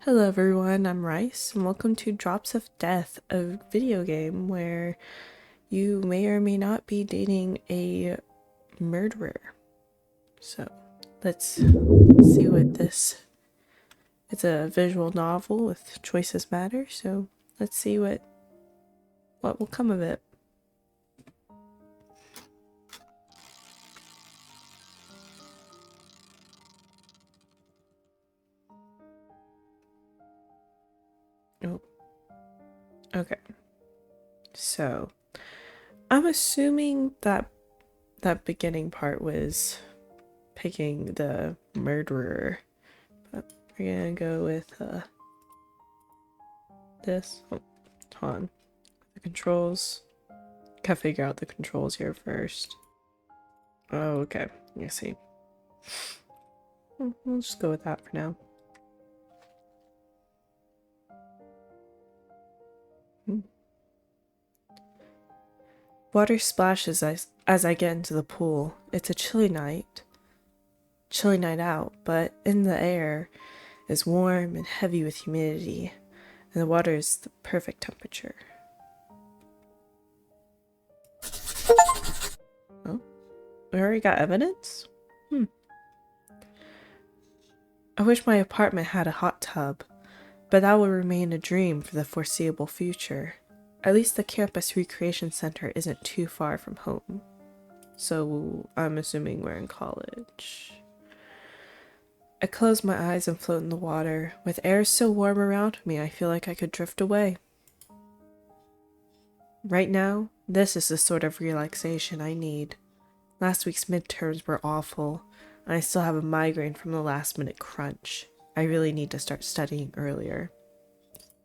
Hello everyone, I'm Rice, and welcome to Drops of Death, a video game where you may or may not be dating a murderer. So, let's see what this... It's a visual novel with choices matter, so let's see what will come of it. Oh, okay. So, I'm assuming that beginning part was picking the murderer, but we're gonna go with this. Oh, hold on. The controls. Gotta figure out the controls here first. Oh, okay. I see. We'll just go with that for now. Water splashes as I get into the pool. It's a chilly night. Chilly night out, but in the air is warm and heavy with humidity, and the water is the perfect temperature. Oh, we already got evidence? I wish my apartment had a hot tub, but that will remain a dream for the foreseeable future. At least the campus recreation center isn't too far from home. So I'm assuming we're in college. I close my eyes and float in the water. With air so warm around me, I feel like I could drift away. Right now, this is the sort of relaxation I need. Last week's midterms were awful, and I still have a migraine from the last minute crunch. I really need to start studying earlier.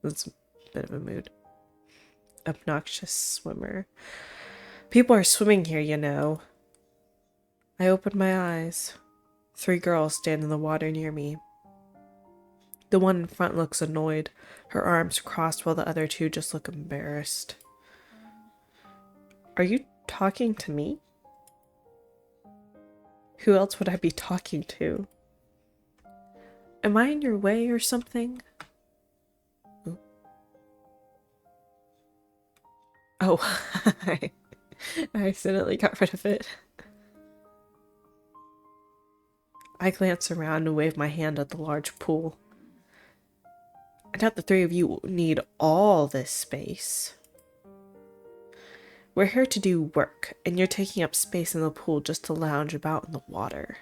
That's a bit of a mood. Obnoxious swimmer. People are swimming here, you know. I open my eyes. 3 girls stand in the water near me. The one in front looks annoyed, her arms crossed while the other 2 just look embarrassed. Are you talking to me? Who else would I be talking to? Am I in your way or something? Oh, I accidentally got rid of it. I glance around and wave my hand at the large pool. I doubt the 3 of you need all this space. We're here to do work, and you're taking up space in the pool just to lounge about in the water.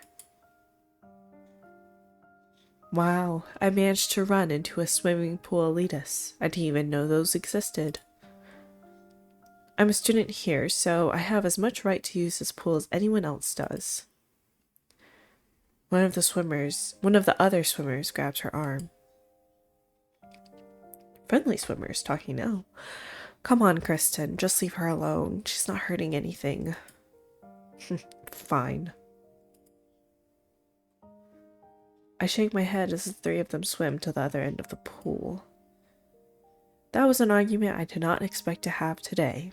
Wow, I managed to run into a swimming pool elitist. I didn't even know those existed. I'm a student here, so I have as much right to use this pool as anyone else does. One of the other swimmers grabs her arm. Friendly swimmers talking now. Come on, Kristen, just leave her alone. She's not hurting anything. Fine. I shake my head as the 3 of them swim to the other end of the pool. That was an argument I did not expect to have today,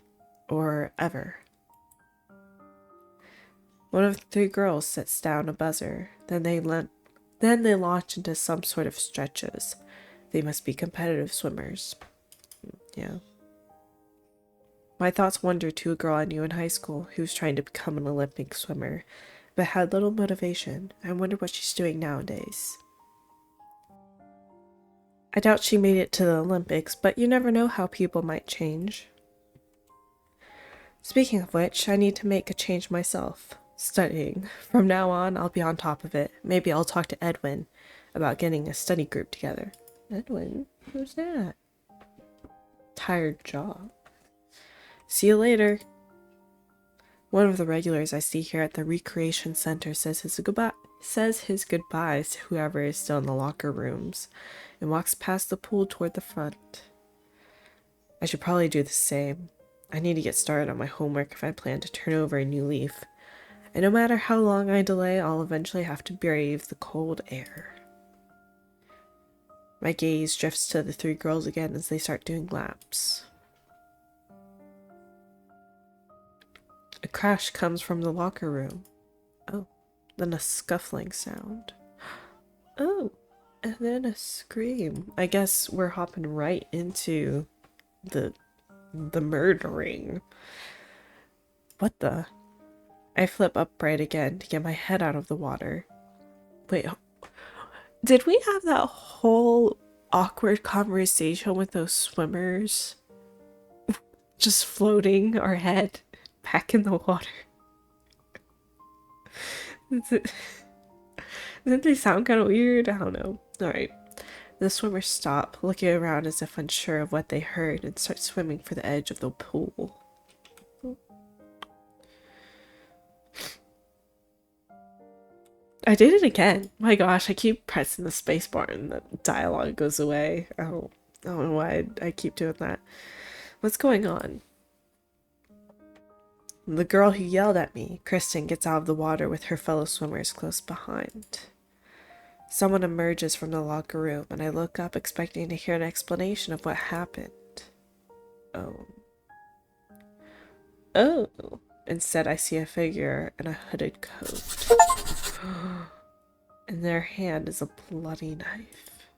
or ever. One of the 3 girls sets down a buzzer, then they launch into some sort of stretches. They must be competitive swimmers. Yeah. My thoughts wandered to a girl I knew in high school who was trying to become an Olympic swimmer, but had little motivation. I wonder what she's doing nowadays. I doubt she made it to the Olympics, but you never know how people might change. Speaking of which, I need to make a change myself. Studying. From now on, I'll be on top of it. Maybe I'll talk to Edwin about getting a study group together. Edwin? Who's that? Tired job. See you later. One of the regulars I see here at the recreation center says his goodbyes to whoever is still in the locker rooms and walks past the pool toward the front. I should probably do the same. I need to get started on my homework if I plan to turn over a new leaf. And no matter how long I delay, I'll eventually have to brave the cold air. My gaze drifts to the 3 girls again as they start doing laps. A crash comes from the locker room. Oh, then a scuffling sound. Oh, And then a scream. I guess we're hopping right into the murdering. What the? I flip upright again to get my head out of the water. Wait, did we have that whole awkward conversation with those swimmers? Just floating our head back in the water. Doesn't they sound kind of weird? I don't know. Alright. The swimmers stop, looking around as if unsure of what they heard, and start swimming for the edge of the pool. I did it again. My gosh, I keep pressing the spacebar and the dialogue goes away. I don't know why I keep doing that. What's going on? The girl who yelled at me, Kristen, gets out of the water with her fellow swimmers close behind. Someone emerges from the locker room, and I look up expecting to hear an explanation of what happened. Oh. Oh. Instead, I see a figure in a hooded coat. In their hand is a bloody knife.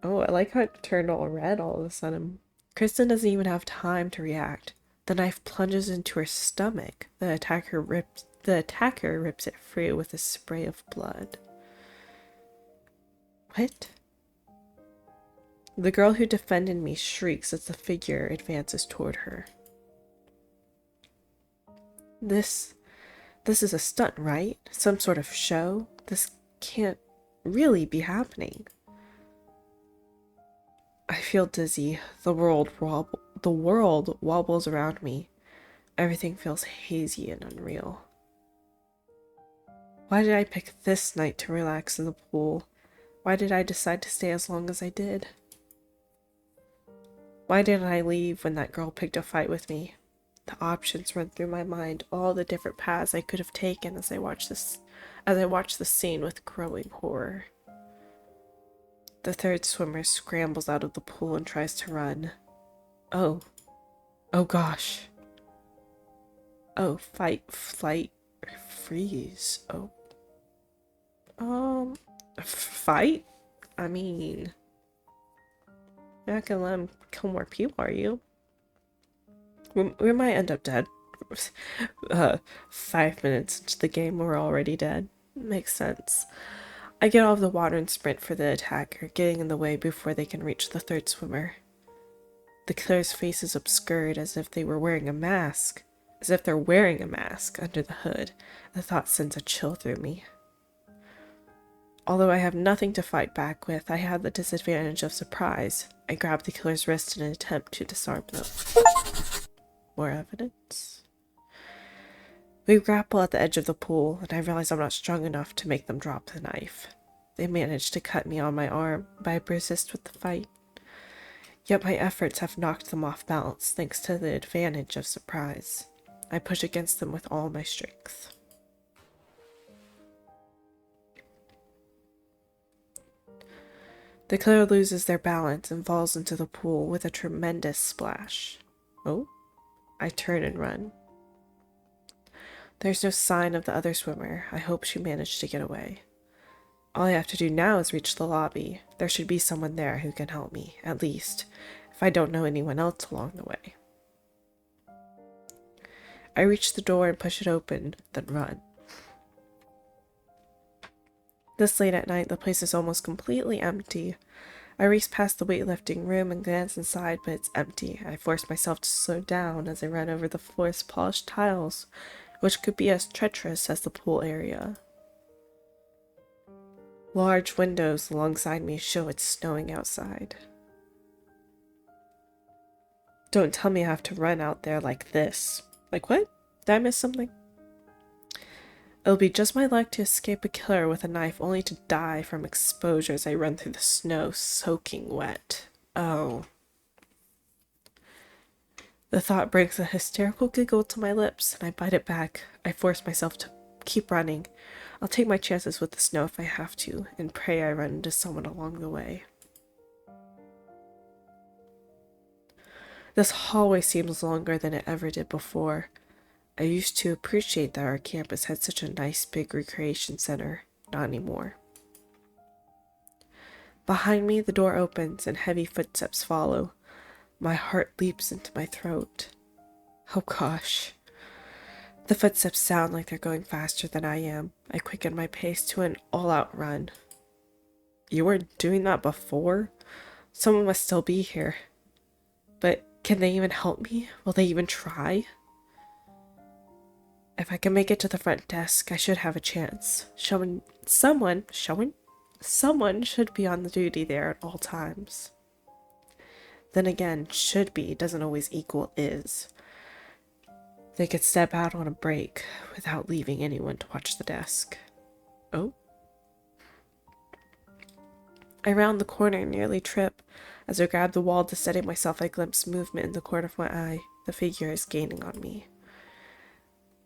Oh, I like how it turned all red all of a sudden. Kristen doesn't even have time to react. The knife plunges into her stomach. The attacker rips it free with a spray of blood. What? The girl who defended me shrieks as the figure advances toward her. This is a stunt, right? Some sort of show? This can't really be happening. I feel dizzy. The world wobbles around me. Everything feels hazy and unreal. Why did I pick this night to relax in the pool? Why did I decide to stay as long as I did? Why didn't I leave when that girl picked a fight with me? The options run through my mind, all the different paths I could have taken as I watch the scene with growing horror. The third swimmer scrambles out of the pool and tries to run. Oh. Oh gosh. Oh, fight, flight, freeze. Oh. Fight? I mean, you're not gonna let him kill more people, are you? We might end up dead. 5 minutes into the game, we're already dead. Makes sense. I get out of the water and sprint for the attacker, getting in the way before they can reach the third swimmer. The killer's face is obscured as if they were wearing a mask. As if they're wearing a mask under the hood. The thought sends a chill through me. Although I have nothing to fight back with, I have the disadvantage of surprise. I grab the killer's wrist in an attempt to disarm them. More evidence? We grapple at the edge of the pool, and I realize I'm not strong enough to make them drop the knife. They manage to cut me on my arm, but I persist with the fight. Yet my efforts have knocked them off balance thanks to the advantage of surprise. I push against them with all my strength. The killer loses their balance and falls into the pool with a tremendous splash. Oh? I turn and run. There's no sign of the other swimmer. I hope she managed to get away. All I have to do now is reach the lobby. There should be someone there who can help me, at least, if I don't know anyone else along the way. I reach the door and push it open, then run. This late at night, the place is almost completely empty. I race past the weightlifting room and glance inside, but it's empty. I force myself to slow down as I run over the floor's polished tiles, which could be as treacherous as the pool area. Large windows alongside me show it's snowing outside. Don't tell me I have to run out there like this. Like what? Did I miss something? It'll be just my luck to escape a killer with a knife only to die from exposure as I run through the snow soaking wet. Oh. The thought brings a hysterical giggle to my lips, and I bite it back. I force myself to keep running. I'll take my chances with the snow if I have to, and pray I run into someone along the way. This hallway seems longer than it ever did before. I used to appreciate that our campus had such a nice big recreation center. Not anymore. Behind me, the door opens and heavy footsteps follow. My heart leaps into my throat. Oh gosh. The footsteps sound like they're going faster than I am. I quicken my pace to an all-out run. You weren't doing that before? Someone must still be here. But can they even help me? Will they even try? If I can make it to the front desk, I should have a chance. Someone should be on the duty there at all times. Then again, should be doesn't always equal is. They could step out on a break without leaving anyone to watch the desk. Oh? I round the corner and nearly trip. As I grab the wall to steady myself, I glimpse movement in the corner of my eye. The figure is gaining on me.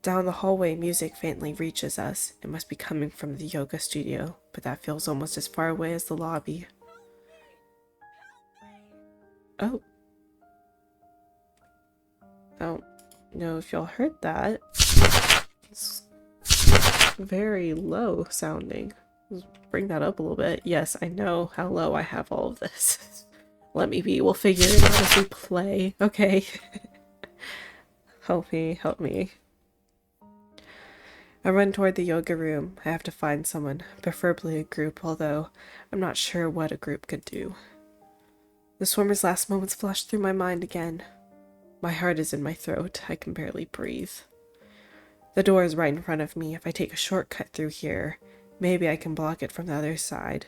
Down the hallway, music faintly reaches us. It must be coming from the yoga studio, but that feels almost as far away as the lobby. Oh. I don't know if y'all heard that. It's very low sounding. Let's bring that up a little bit. Yes, I know how low I have all of this. Let me be. We'll figure it out as we play. Okay. Help me. Help me. I run toward the yoga room. I have to find someone, preferably a group, although I'm not sure what a group could do. The swimmer's last moments flash through my mind again. My heart is in my throat. I can barely breathe. The door is right in front of me. If I take a shortcut through here, maybe I can block it from the other side.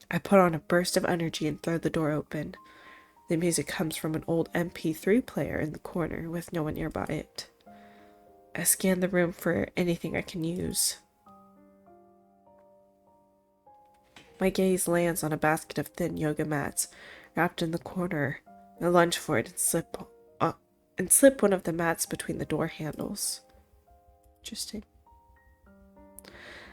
I put on a burst of energy and throw the door open. The music comes from an old MP3 player in the corner with no one nearby it. I scan the room for anything I can use. My gaze lands on a basket of thin yoga mats wrapped in the corner. I lunge for it and slip one of the mats between the door handles. Interesting.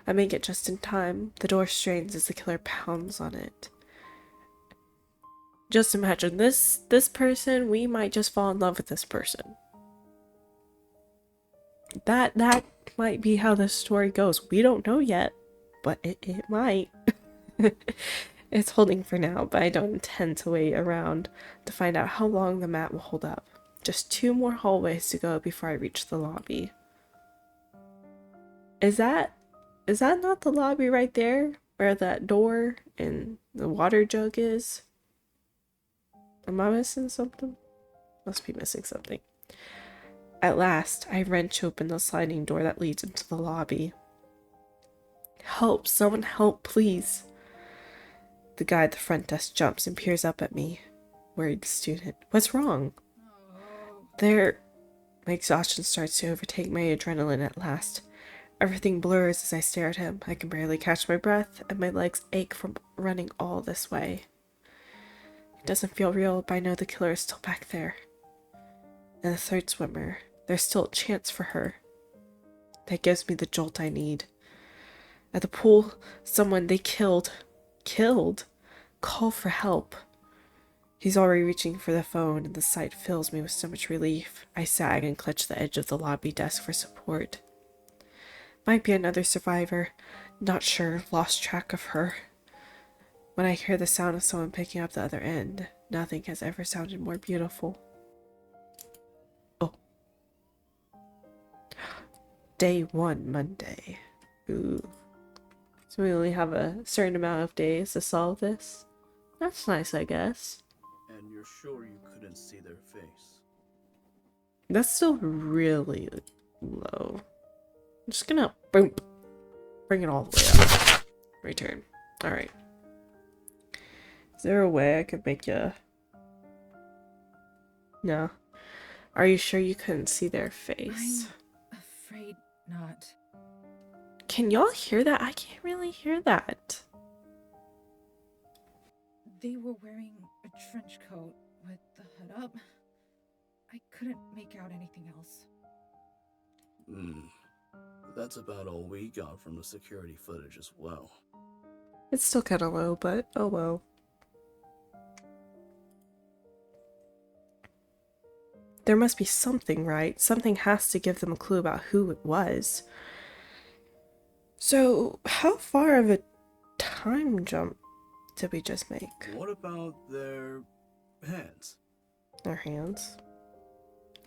I make it just in time. The door strains as the killer pounds on it. Just imagine this person, we might just fall in love with this person. That might be how this story goes. We don't know yet, but it might. It's holding for now, but I don't intend to wait around to find out how long the mat will hold up. Just 2 more hallways to go before I reach the lobby. Is that not the lobby right there? Where that door and the water jug is? Am I missing something? Must be missing something. At last, I wrench open the sliding door that leads into the lobby. Help! Someone help, please! The guy at the front desk jumps and peers up at me. Worried student. What's wrong? There. My exhaustion starts to overtake my adrenaline at last. Everything blurs as I stare at him. I can barely catch my breath, and my legs ache from running all this way. It doesn't feel real, but I know the killer is still back there. And the third swimmer. There's still a chance for her. That gives me the jolt I need. At the pool, someone they killed. Killed? Call for help. He's already reaching for the phone, and the sight fills me with so much relief. I sag and clutch the edge of the lobby desk for support. Might be another survivor. Not sure. Lost track of her. When I hear the sound of someone picking up the other end, nothing has ever sounded more beautiful. Oh. Day 1, Monday. Ooh. So we only have a certain amount of days to solve this. That's nice, I guess. And you're sure you couldn't see their face? That's still really low. I'm just gonna boom, bring it all the way up. Return. Alright. Is there a way I could make you... No. Are you sure you couldn't see their face? I'm afraid not. Can y'all hear that? I can't really hear that. They were wearing a trench coat with the hood up. I couldn't make out anything else. That's about all we got from the security footage as well. It's still kind of low, but oh well. There must be something, right? Something has to give them a clue about who it was. So, how far of a time jump did we just make? What about their hands? Our hands?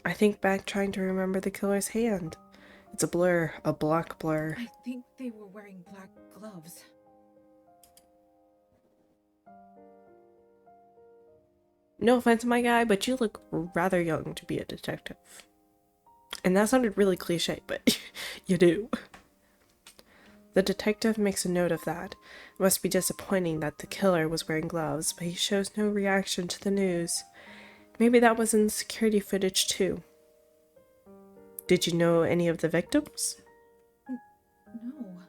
I think back trying to remember the killer's hand. It's a blur, a black blur. I think they were wearing black gloves. No offense, my guy, but you look rather young to be a detective. And that sounded really cliche, but you do. The detective makes a note of that. It must be disappointing that the killer was wearing gloves, but he shows no reaction to the news. Maybe that was in the security footage too. Did you know any of the victims? No.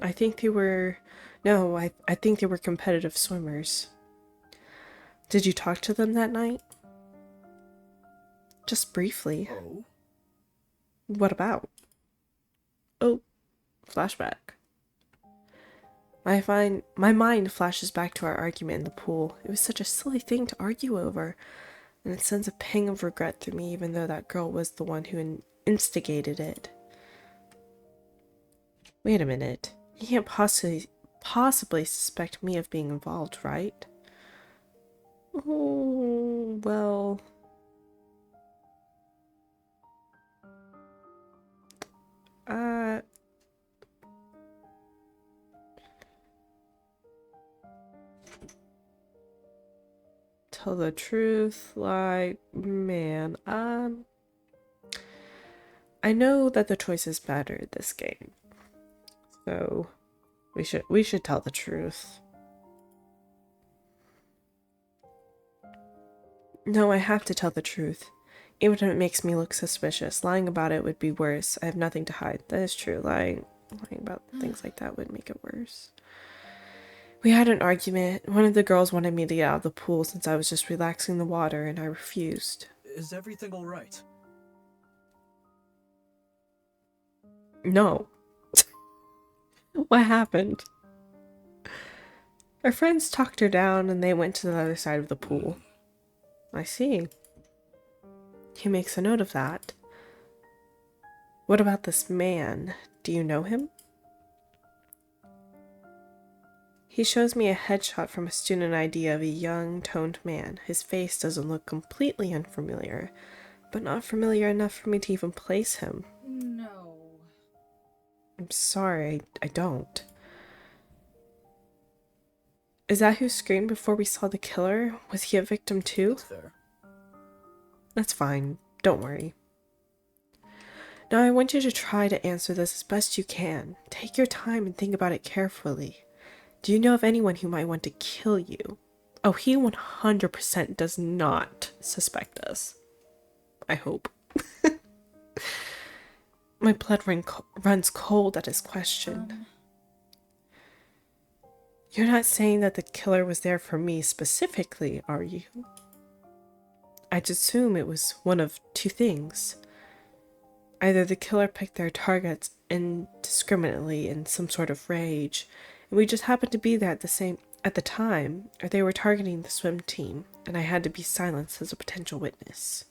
I think they were... No, I think they were competitive swimmers. Did you talk to them that night? Just briefly. Oh? What about? Oh, flashback. My mind flashes back to our argument in the pool. It was such a silly thing to argue over, and it sends a pang of regret through me even though that girl was the one who instigated it. Wait a minute. You can't possibly suspect me of being involved, right? Oh, well... Tell the truth, like, man, I know that the choices matter in this game, so we should tell the truth. No, I have to tell the truth. Even if it makes me look suspicious, lying about it would be worse. I have nothing to hide. That is true. Lying about things like that would make it worse. We had an argument. One of the girls wanted me to get out of the pool since I was just relaxing the water, and I refused. Is everything alright? No. What happened? Her friends talked her down and they went to the other side of the pool. I see. He makes a note of that. What about this man? Do you know him? He shows me a headshot from a student ID of a young, toned man. His face doesn't look completely unfamiliar, but not familiar enough for me to even place him. No. I'm sorry, I don't. Is that who screamed before we saw the killer? Was he a victim too? That's fair. That's fine. Don't worry. Now I want you to try to answer this as best you can. Take your time and think about it carefully. Do you know of anyone who might want to kill you? Oh, he 100% does not suspect us. I hope. My blood runs cold at his question. You're not saying that the killer was there for me specifically, are you? I'd assume it was one of two things. Either the killer picked their targets indiscriminately in some sort of rage, and we just happened to be there at the time, or they were targeting the swim team, and I had to be silenced as a potential witness.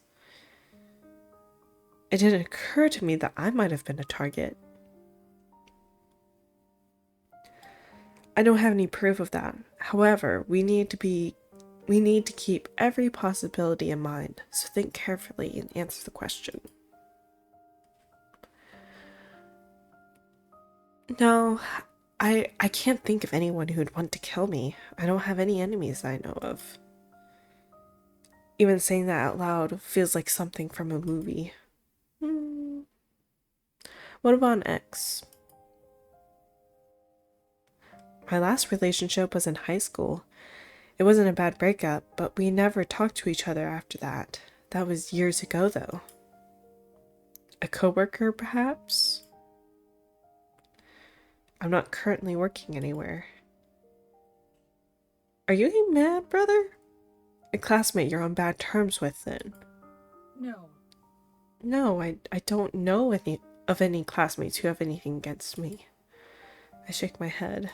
It didn't occur to me that I might have been a target. I don't have any proof of that. However, we need to keep every possibility in mind, so think carefully and answer the question. No, I can't think of anyone who would want to kill me. I don't have any enemies I know of. Even saying that out loud feels like something from a movie. What about an ex? My last relationship was in high school. It wasn't a bad breakup, but we never talked to each other after that. That was years ago, though. A coworker, perhaps? I'm not currently working anywhere. Are you getting mad, brother? A classmate you're on bad terms with, then? No. No, I don't know any classmates who have anything against me. I shake my head.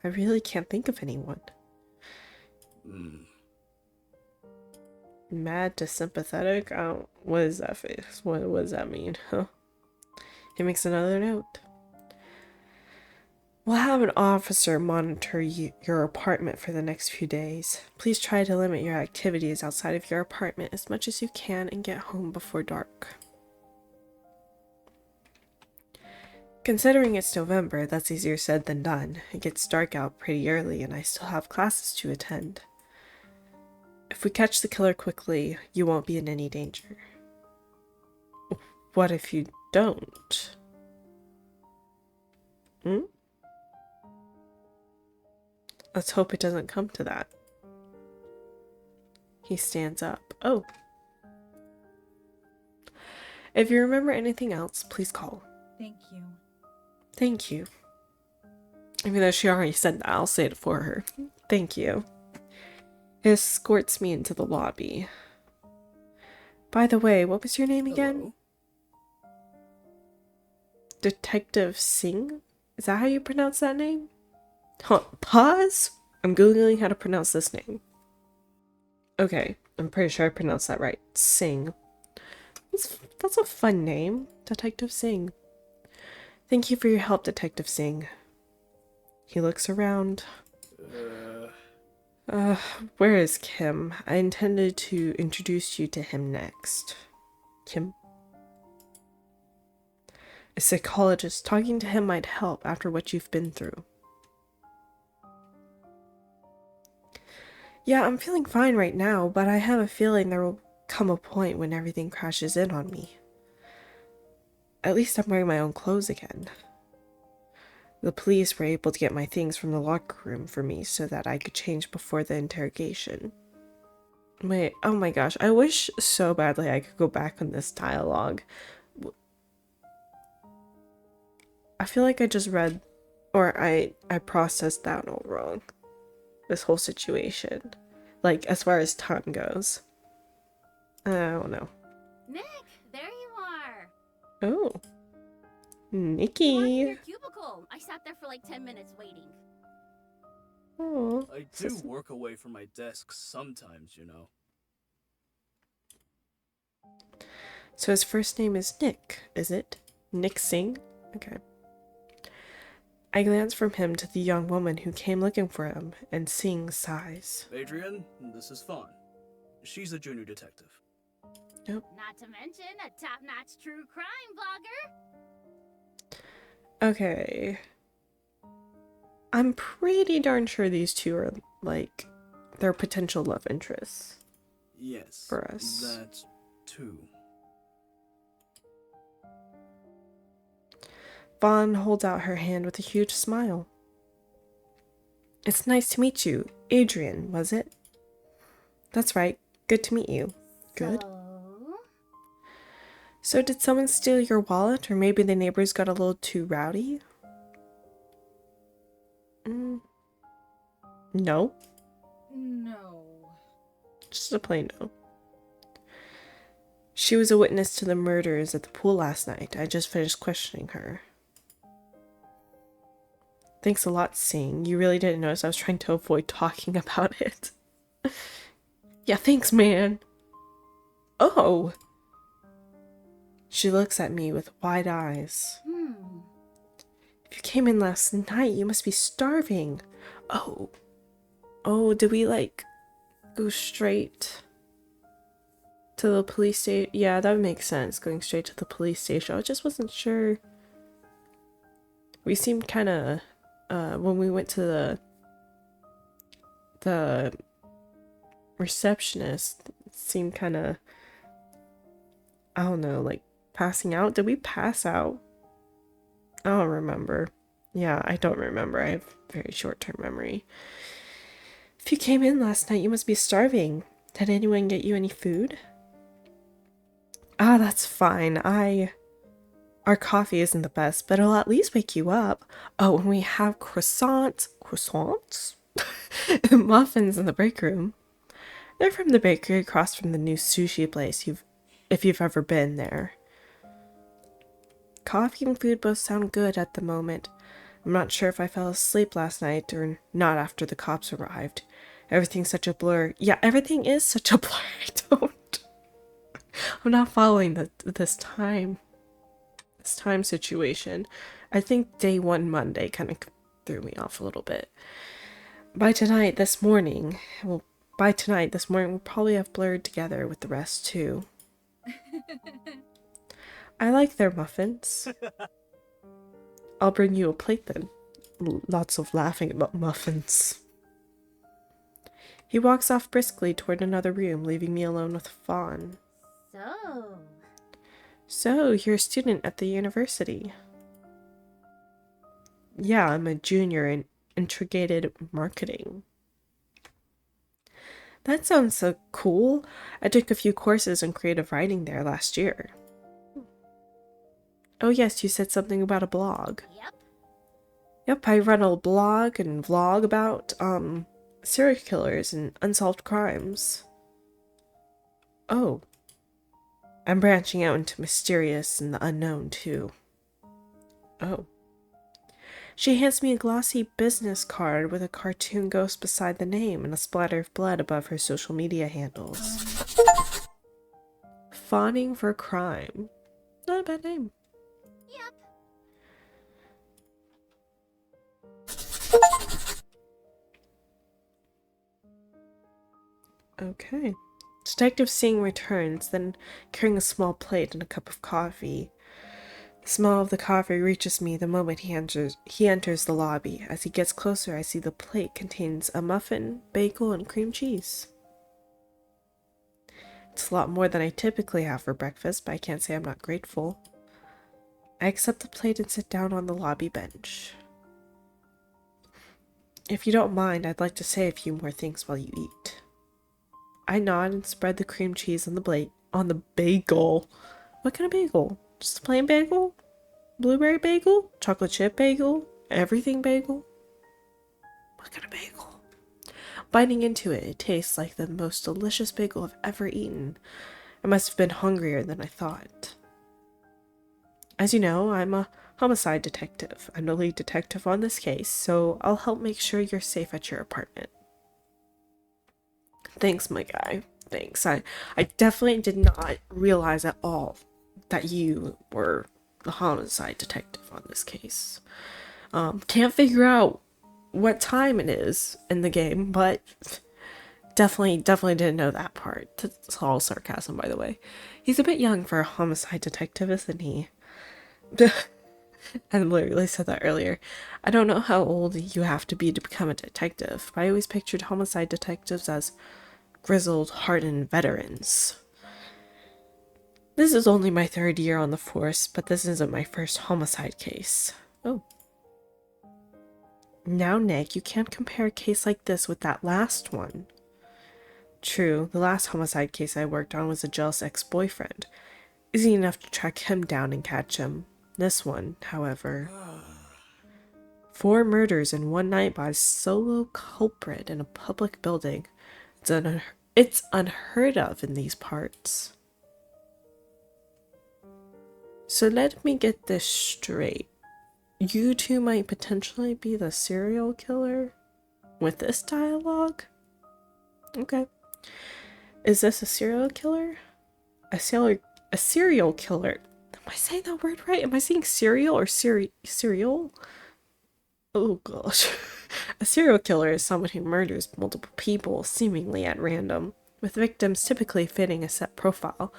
I really can't think of anyone. Mad to sympathetic? What is that face? What does that mean? Huh? He makes another note. We'll have an officer monitor your apartment for the next few days. Please try to limit your activities outside of your apartment as much as you can and get home before dark. Considering it's November, that's easier said than done. It gets dark out pretty early and I still have classes to attend. If we catch the killer quickly, you won't be in any danger. What if you don't? Let's hope it doesn't come to that. He stands up. Oh. If you remember anything else, please call. Thank you. Thank you. Even though she already said that, I'll say it for her. Thank you. He escorts me into the lobby. By the way, what was your name again? Hello? Detective Singh? Is that how you pronounce that name? Huh, pause? I'm Googling how to pronounce this name. Okay, I'm pretty sure I pronounced that right. Singh. That's a fun name. Detective Singh. Thank you for your help, Detective Singh. He looks around. Where is Kim? I intended to introduce you to him next. Kim? A psychologist. Talking to him might help after what you've been through. Yeah, I'm feeling fine right now, but I have a feeling there will come a point when everything crashes in on me. At least I'm wearing my own clothes again. The police were able to get my things from the locker room for me so that I could change before the interrogation. Wait, oh my gosh, I wish so badly I could go back on this dialogue. I feel like I just read, or I processed that all wrong. This whole situation. Like, as far as time goes. I don't know. Nick, there you are. Oh. You weren't in Nikki. your cubicle. I sat there for like 10 minutes waiting. Oh. I do work away from my desk sometimes, you know. So his first name is Nick, is it? Nick Singh? Okay. I glance from him to the young woman who came looking for him, and Singh sighs. Adrian, this is Fawn. She's a junior detective. Not to mention a top-notch true crime blogger. Okay. I'm pretty darn sure these two are, like, their potential love interests. Yes. For us. That too. Vaughn holds out her hand with a huge smile. It's nice to meet you. Adrian, was it? That's right. Good to meet you. Good. So did someone steal your wallet, or maybe the neighbors got a little too rowdy? No. No. Just a plain no. She was a witness to the murders at the pool last night. I just finished questioning her. Thanks a lot, Singh. You really didn't notice I was trying to avoid talking about it. Yeah, thanks, man. Oh. She looks at me with wide eyes. If you came in last night, you must be starving. Oh. Oh, did we, like, go straight to the police station? Yeah, that would make sense, going straight to the police station. I just wasn't sure. We seemed kind of, when we went to the receptionist, it seemed kind of, I don't know, like, passing out. Did we pass out? I don't remember. Yeah, I don't remember. I have very short-term memory. If you came in last night, you must be starving. Did anyone get you any food? Ah, that's fine. Our coffee isn't the best, but it'll at least wake you up. Oh, and we have croissants. Croissants? And muffins in the break room. They're from the bakery across from the new sushi place, if you've ever been there. Coffee and food both sound good at the moment. I'm not sure if I fell asleep last night or not after the cops arrived. Everything's such a blur. Yeah, everything is such a blur. I'm not following this time situation. I think day one Monday kind of threw me off a little bit. By tonight, this morning, we'll probably have blurred together with the rest too. I like their muffins. I'll bring you a plate then. Lots of laughing about muffins. He walks off briskly toward another room, leaving me alone with Fawn. So, you're a student at the university. Yeah, I'm a junior in integrated marketing. That sounds so cool. I took a few courses in creative writing there last year. Oh yes, you said something about a blog. Yep, I run a blog and vlog about, serial killers and unsolved crimes. Oh. I'm branching out into mysterious and the unknown, too. Oh. She hands me a glossy business card with a cartoon ghost beside the name and a splatter of blood above her social media handles. Fawning for crime. Not a bad name. Okay. Detective Singh returns, then carrying a small plate and a cup of coffee. The smell of the coffee reaches me the moment he enters the lobby. As he gets closer, I see the plate contains a muffin, bagel, and cream cheese. It's a lot more than I typically have for breakfast, but I can't say I'm not grateful. I accept the plate and sit down on the lobby bench. If you don't mind, I'd like to say a few more things while you eat. I nod and spread the cream cheese on the bagel. What kind of bagel? Just a plain bagel? Blueberry bagel? Chocolate chip bagel? Everything bagel? What kind of bagel? Biting into it, it tastes like the most delicious bagel I've ever eaten. I must have been hungrier than I thought. As you know, I'm a homicide detective. I'm the lead detective on this case, so I'll help make sure you're safe at your apartment. Thanks, my guy. Thanks. I definitely did not realize at all that you were the homicide detective on this case. Can't figure out what time it is in the game, but definitely didn't know that part. That's all sarcasm, by the way. He's a bit young for a homicide detective, isn't he? I literally said that earlier. I don't know how old you have to be to become a detective, but I always pictured homicide detectives as grizzled, hardened veterans. This is only my 3rd year on the force, but this isn't my first homicide case. Oh. Now, Nick, you can't compare a case like this with that last one. True, the last homicide case I worked on was a jealous ex-boyfriend. Easy enough to track him down and catch him. This one, however... 4 murders in one night by a solo culprit in a public building. It's unheard of in these parts. So let me get this straight. You two might potentially be the serial killer with this dialogue? Okay. Is this a serial killer? A serial killer. Am I saying that word right? Am I saying serial or serial? Oh gosh. A serial killer is someone who murders multiple people seemingly at random, with victims typically fitting a set profile,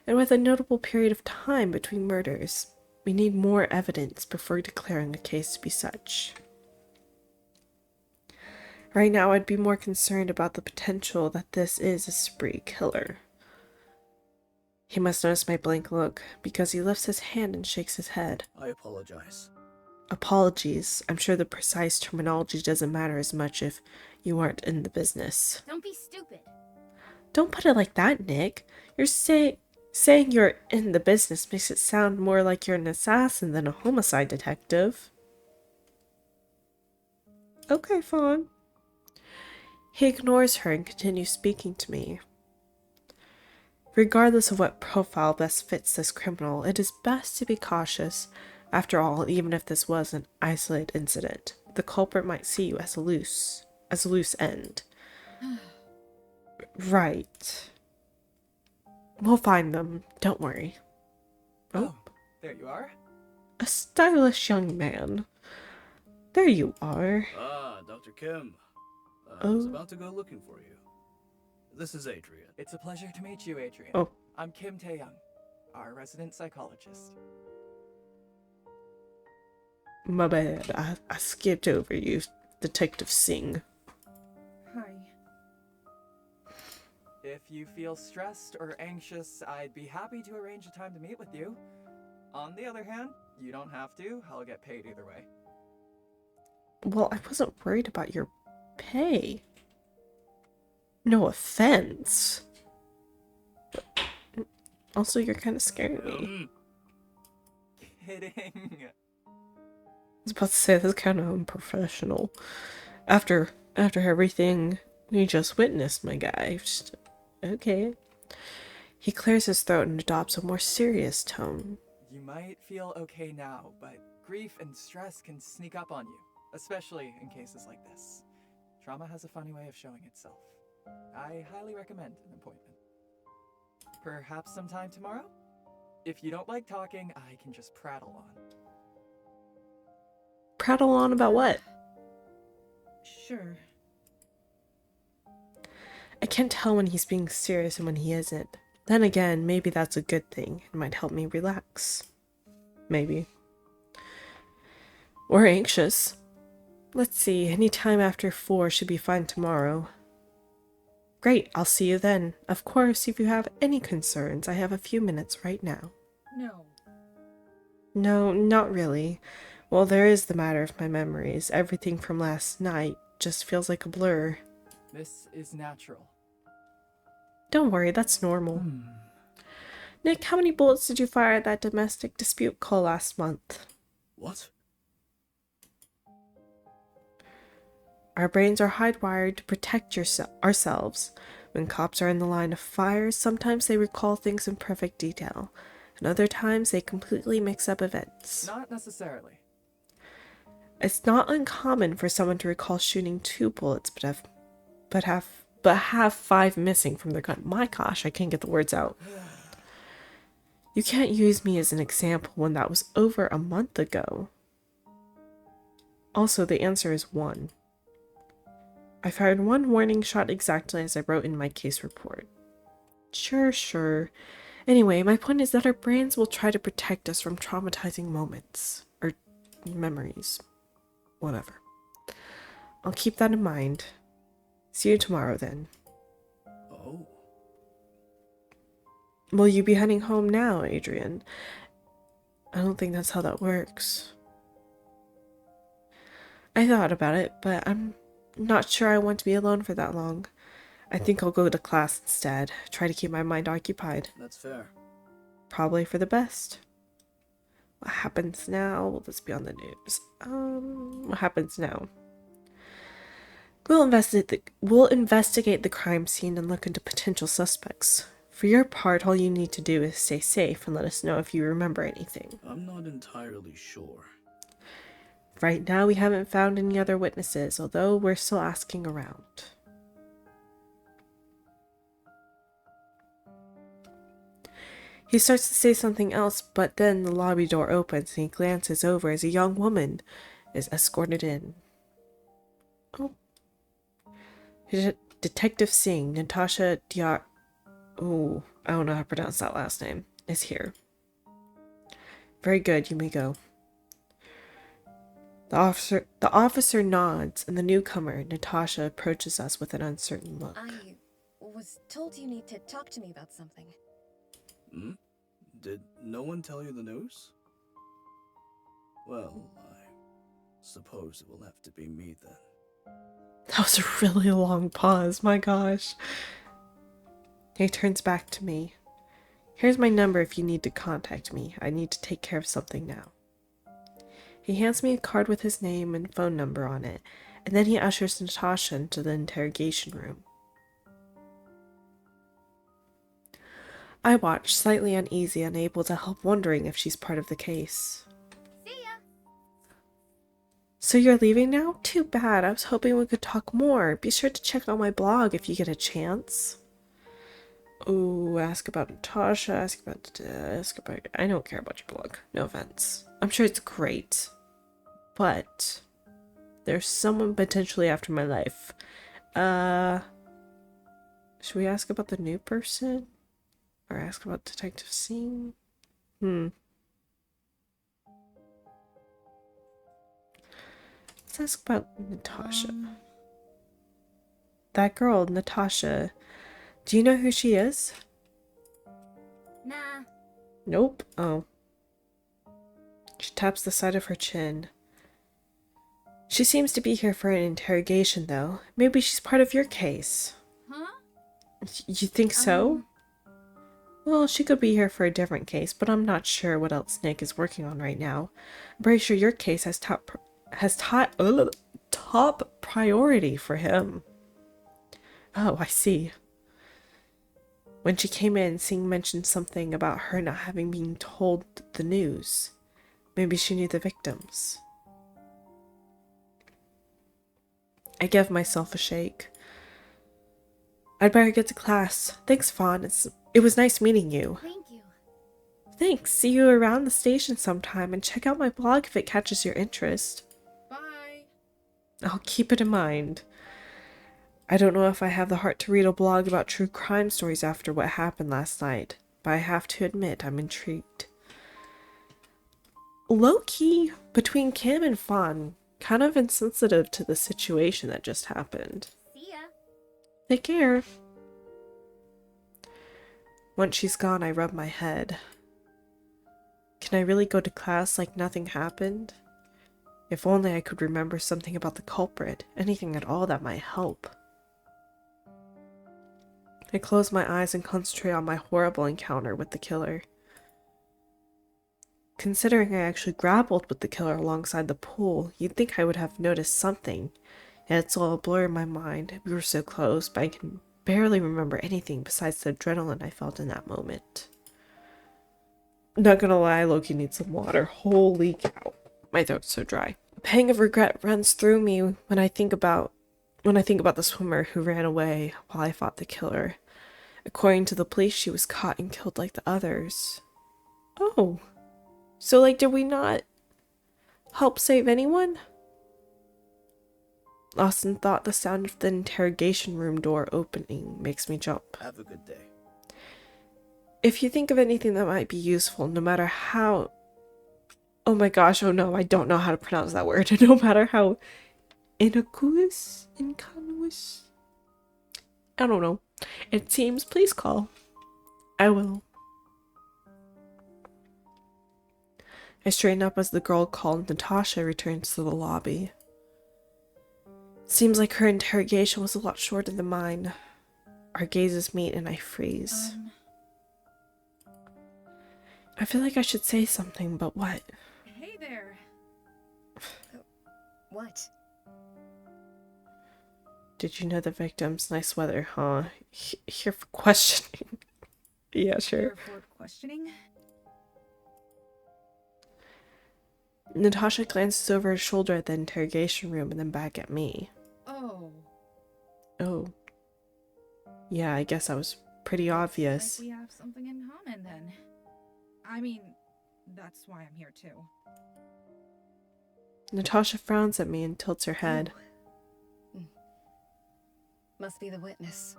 and with a notable period of time between murders. We need more evidence before declaring a case to be such. Right now, I'd be more concerned about the potential that this is a spree killer. He must notice my blank look, because he lifts his hand and shakes his head. I apologize. Apologies. I'm sure the precise terminology doesn't matter as much if you aren't in the business. Don't be stupid. Don't put it like that, Nick. You're saying you're in the business makes it sound more like you're an assassin than a homicide detective. Okay, Fawn. He ignores her and continues speaking to me. Regardless of what profile best fits this criminal, it is best to be cautious. After all, even if this was an isolated incident, the culprit might see you as a loose end. Right. We'll find them, don't worry. Oh, there you are. a stylish young man. There you are. Ah, Dr. Kim. I was Oh. about to go looking for you. This is Adrian. It's a pleasure to meet you, Adrian. Oh. I'm Kim Tae-young, our resident psychologist. My bad. I skipped over you, Detective Singh. Hi. If you feel stressed or anxious, I'd be happy to arrange a time to meet with you. On the other hand, you don't have to. I'll get paid either way. Well, I wasn't worried about your pay. No offense. But also, you're kind of scaring me. Kidding. I was about to say that's kind of unprofessional. After everything we just witnessed, my guy. Just, okay. He clears his throat and adopts a more serious tone. You might feel okay now, but grief and stress can sneak up on you, especially in cases like this. Trauma has a funny way of showing itself. I highly recommend an appointment. Perhaps sometime tomorrow? If you don't like talking, I can just prattle on. Prattle on about what? Sure. I can't tell when he's being serious and when he isn't. Then again, maybe that's a good thing. It might help me relax. Maybe. Or anxious. Let's see, any time after 4 should be fine tomorrow. Great, I'll see you then. Of course, if you have any concerns, I have a few minutes right now. No. No, not really. Well, there is the matter of my memories. Everything from last night just feels like a blur. This is natural. Don't worry, that's normal. Nick, how many bullets did you fire at that domestic dispute call last month? What? Our brains are hardwired to protect ourselves. When cops are in the line of fire, sometimes they recall things in perfect detail, and other times they completely mix up events. Not necessarily. It's not uncommon for someone to recall shooting 2 bullets, but have 5 missing from their gun. My gosh, I can't get the words out. You can't use me as an example when that was over a month ago. Also, the answer is 1. I fired 1 warning shot exactly as I wrote in my case report. Sure. Anyway, my point is that our brains will try to protect us from traumatizing moments. Or memories. Whatever. I'll keep that in mind. See you tomorrow then. Oh. Will you be heading home now, Adrian? I don't think that's how that works. I thought about it, but I'm not sure I want to be alone for that long. I think I'll go to class instead. Try to keep my mind occupied. That's fair. Probably for the best. What happens now? Will this be on the news? What happens now? We'll investigate the crime scene and look into potential suspects. For your part, all you need to do is stay safe and let us know if you remember anything. I'm not entirely sure. Right now, we haven't found any other witnesses, although we're still asking around. He starts to say something else, but then the lobby door opens and he glances over as a young woman is escorted in. Oh. Detective Singh, Natasha Diar... Oh, I don't know how to pronounce that last name. Is here. Very good, you may go. The officer nods, and the newcomer, Natasha, approaches us with an uncertain look. I was told you need to talk to me about something. Hmm? Did no one tell you the news? Well, I suppose it will have to be me then. That was a really long pause, my gosh. He turns back to me. Here's my number if you need to contact me. I need to take care of something now. He hands me a card with his name and phone number on it, and then he ushers Natasha into the interrogation room. I watch, slightly uneasy, unable to help wondering if she's part of the case. See ya. So you're leaving now? Too bad. I was hoping we could talk more. Be sure to check out my blog if you get a chance. Oh, ask about Natasha, ask about... I don't care about your blog. No offense. I'm sure it's great. But There's someone potentially after my life. Should we ask about the new person? Or ask about Detective Singh? Let's ask about Natasha. That girl, Natasha. Do you know who she is? Nah. Nope. Oh. She taps the side of her chin. She seems to be here for an interrogation, though. Maybe she's part of your case. Huh? You think so? Well, she could be here for a different case, but I'm not sure what else Nick is working on right now. I'm pretty sure your case has top priority for him. Oh, I see. When she came in, Singh mentioned something about her not having been told the news. Maybe she knew the victims. I give myself a shake. I'd better get to class. Thanks, Fawn. It was nice meeting you. Thank you. Thanks. See you around the station sometime, and check out my blog if it catches your interest. Bye. I'll keep it in mind. I don't know if I have the heart to read a blog about true crime stories after what happened last night, but I have to admit I'm intrigued. Low-key, between Kim and Fawn, kind of insensitive to the situation that just happened. See ya. Take care. Once she's gone, I rub my head. Can I really go to class like nothing happened? If only I could remember something about the culprit, anything at all that might help. I close my eyes and concentrate on my horrible encounter with the killer. Considering I actually grappled with the killer alongside the pool, you'd think I would have noticed something. Yet it's all a blur in my mind. We were so close, but I can barely remember anything besides the adrenaline I felt in that moment. Not gonna lie, Loki needs some water. Holy cow. My throat's so dry. A pang of regret runs through me when I think about the swimmer who ran away while I fought the killer. According to the police, she was caught and killed like the others. Oh. So, like, did we not help save anyone? Lost in thought, the sound of the interrogation room door opening makes me jump. Have a good day. If you think of anything that might be useful, no matter how... Oh my gosh, oh no, I don't know how to pronounce that word. No matter how innocuous? I don't know. It seems, please call. I will. I straighten up as the girl called Natasha returns to the lobby. Seems like her interrogation was a lot shorter than mine. Our gazes meet and I freeze. I feel like I should say something, but what? Hey there. What? Did you know the victims? Nice weather, huh? Here for questioning. Yeah, sure. Here for questioning? Natasha glances over her shoulder at the interrogation room and then back at me. Oh. Oh. Yeah, I guess that was pretty obvious. Like we have something in common then. I mean, that's why I'm here too. Natasha frowns at me and tilts her head. Oh. Must be the witness.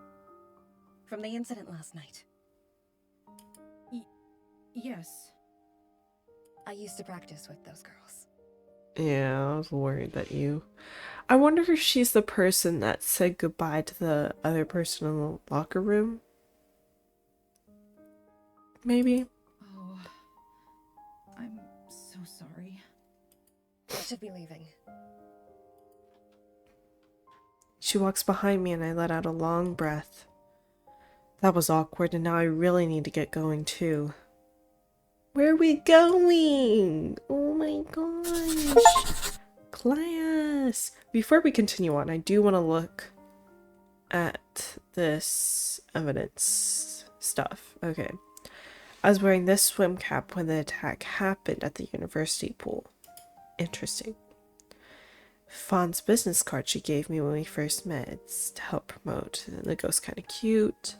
From the incident last night. Yes. I used to practice with those girls. Yeah, I was worried that you... I wonder if she's the person that said goodbye to the other person in the locker room. Maybe? Oh. I'm so sorry. I should be leaving. She walks behind me and I let out a long breath. That was awkward and now I really need to get going too. Where are we going? Oh my gosh. Class. Before we continue on, I do want to look at this evidence stuff. Okay. I was wearing this swim cap when the attack happened at the university pool. Interesting. Fawn's business card she gave me when we first met. It's to help promote. The ghost's kind of cute.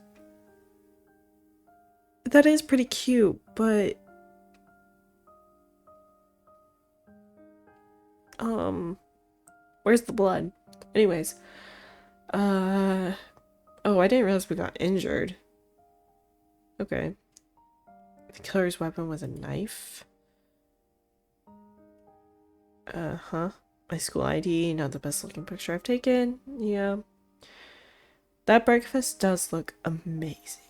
That is pretty cute, but... Where's the blood? Anyways. Oh, I didn't realize we got injured. Okay. The killer's weapon was a knife. Uh-huh. My school ID, not the best looking picture I've taken. Yeah. That breakfast does look amazing.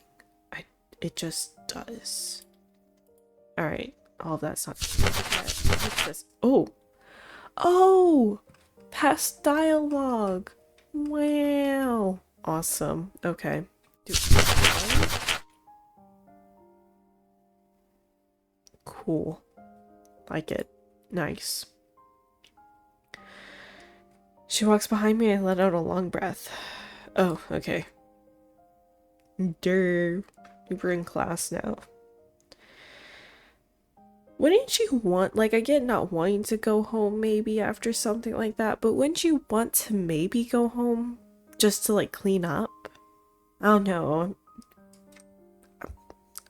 It just does. Alright. All of that's not what's this? Oh! Oh! Past dialogue! Wow! Awesome. Okay. Cool. Like it. Nice. She walks behind me and let out a long breath. Oh, okay. We're in class now. Wouldn't you want, like, I get not wanting to go home maybe after something like that, but wouldn't you want to maybe go home just to, like, clean up? I don't know.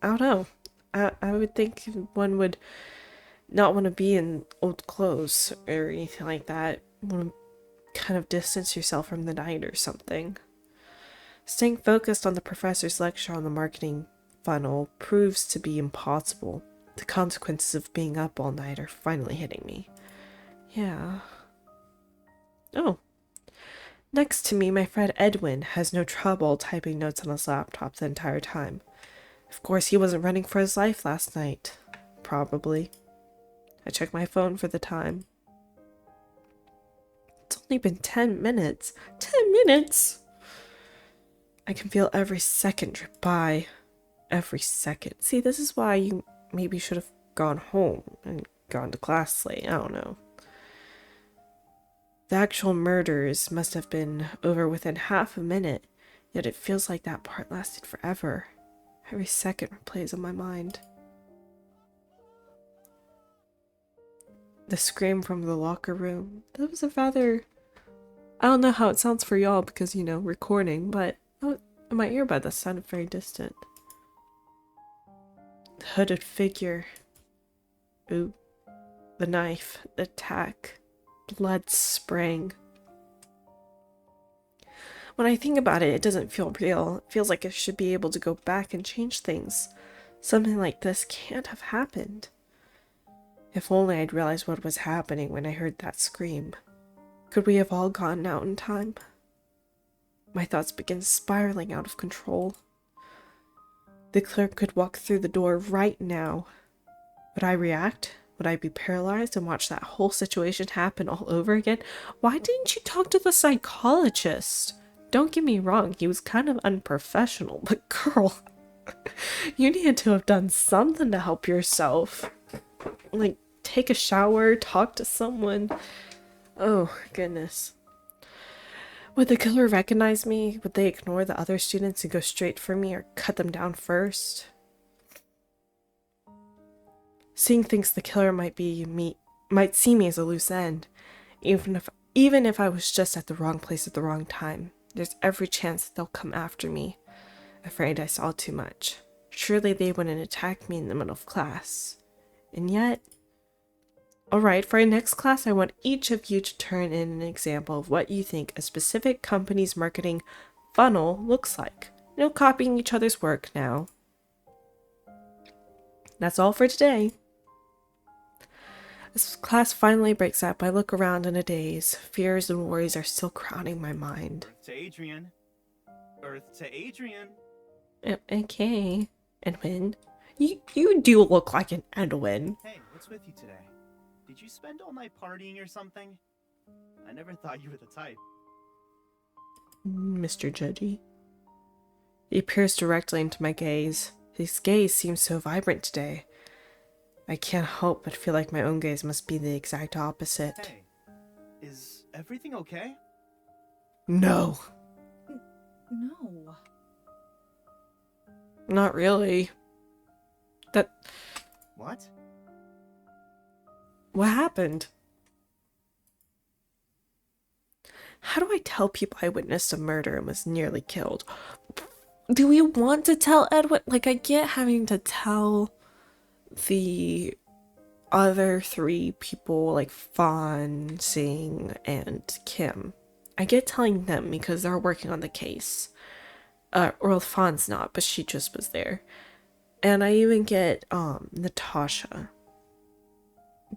I don't know. I would think one would not want to be in old clothes or anything like that. Want to kind of distance yourself from the night or something. Staying focused on the professor's lecture on the marketing funnel proves to be impossible. The consequences of being up all night are finally hitting me. Yeah. Oh. Next to me, my friend Edwin has no trouble typing notes on his laptop the entire time. Of course, he wasn't running for his life last night. Probably. I checked my phone for the time. It's only been 10 minutes. 10 minutes! I can feel every second drip by. Every second. See, this is why you maybe should have gone home and gone to class late. I don't know. The actual murders must have been over within half a minute, yet it feels like that part lasted forever. Every second replays in my mind. The scream from the locker room. That was a rather... I don't know how it sounds for y'all because, you know, recording, but in my earbud that sounded very distant. The hooded figure. Ooh. The knife. The attack. Blood spraying. When I think about it, it doesn't feel real. It feels like I should be able to go back and change things. Something like this can't have happened. If only I'd realized what was happening when I heard that scream. Could we have all gotten out in time? My thoughts begin spiraling out of control. The clerk could walk through the door right now. Would I react? Would I be paralyzed and watch that whole situation happen all over again? Why didn't you talk to the psychologist? Don't get me wrong, he was kind of unprofessional, but girl, you needed to have done something to help yourself. Like, take a shower, talk to someone. Oh, goodness. Would the killer recognize me? Would they ignore the other students and go straight for me or cut them down first? Seeing thinks the killer might see me as a loose end, even if I was just at the wrong place at the wrong time. There's every chance that they'll come after me. Afraid I saw too much. Surely they wouldn't attack me in the middle of class. And yet... Alright, for our next class, I want each of you to turn in an example of what you think a specific company's marketing funnel looks like. No copying each other's work now. That's all for today. As class finally breaks up, I look around in a daze. Fears and worries are still crowding my mind. Earth to Adrian. Earth to Adrian. Okay, Edwin. You do look like an Edwin. Hey, what's with you today? Did you spend all night partying or something? I never thought you were the type. Mr. Judgy. He peers directly into my gaze. His gaze seems so vibrant today. I can't help but feel like my own gaze must be the exact opposite. Hey, is everything okay? No. No. Not really. What? What happened? How do I tell people I witnessed a murder and was nearly killed? Do we want to tell Edwin? Like, I get having to tell the other three people like Fawn, Sing, and Kim. I get telling them because they're working on the case. Or Fawn's not, but she just was there. And I even get Natasha.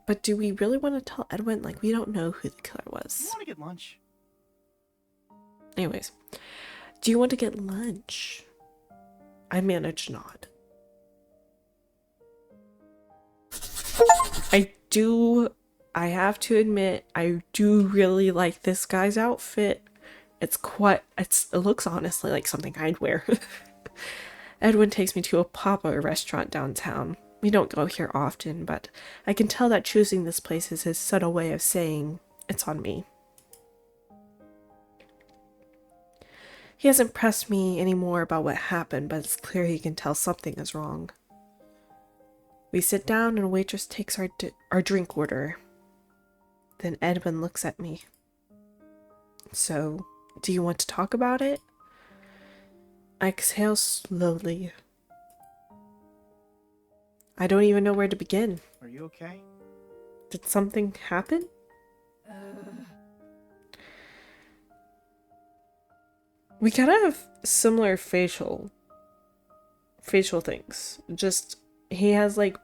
But do we really want to tell Edwin? Like, we don't know who the killer You was. want to get lunch? Anyways, do you want to get lunch? I manage not. I have to admit, I do really like this guy's outfit. It looks honestly like something I'd wear. Edwin takes me to a Papa restaurant downtown. We don't go here often, but I can tell that choosing this place is his subtle way of saying it's on me. He hasn't pressed me any more about what happened, but it's clear he can tell something is wrong. We sit down and a waitress takes our drink order. Then Edwin looks at me. So, do you want to talk about it? I exhale slowly. I don't even know where to begin. Are you okay? Did something happen? We kind of have similar facial things. Just, he has like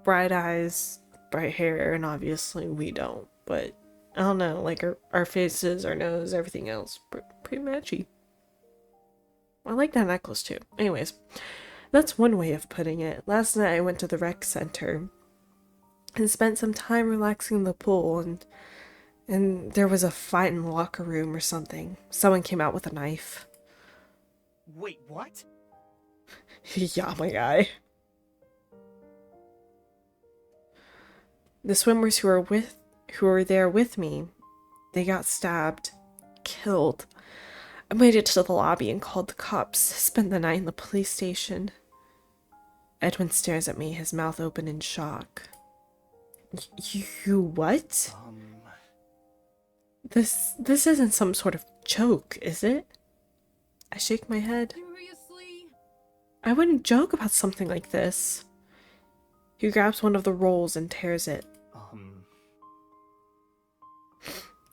bright eyes, bright hair, and obviously we don't. But I don't know, like our faces, our nose, everything else, pretty matchy. I like that necklace too. Anyways, that's one way of putting it. Last night I went to the rec center and spent some time relaxing in the pool, and there was a fight in the locker room or something. Someone came out with a knife. Wait, what? Yeah, my guy. The swimmers who were there with me, they got stabbed, killed. I made it to the lobby and called the cops. Spent the night in the police station. Edwin stares at me, his mouth open in shock. You what? This isn't some sort of joke, is it? I shake my head. Seriously? I wouldn't joke about something like this. He grabs one of the rolls and tears it.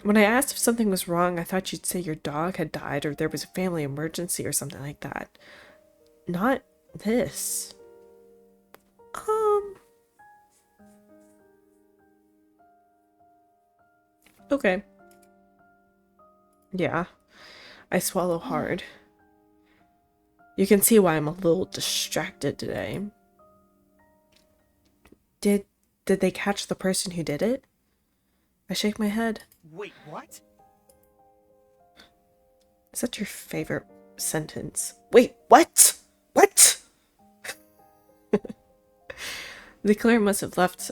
When I asked if something was wrong, I thought you'd say your dog had died or there was a family emergency or something like that. Not this. Okay. Yeah. I swallow hard. You can see why I'm a little distracted today. Did they catch the person who did it? I shake my head. Wait, what? Is that your favorite sentence? Wait, what? What? The killer must have left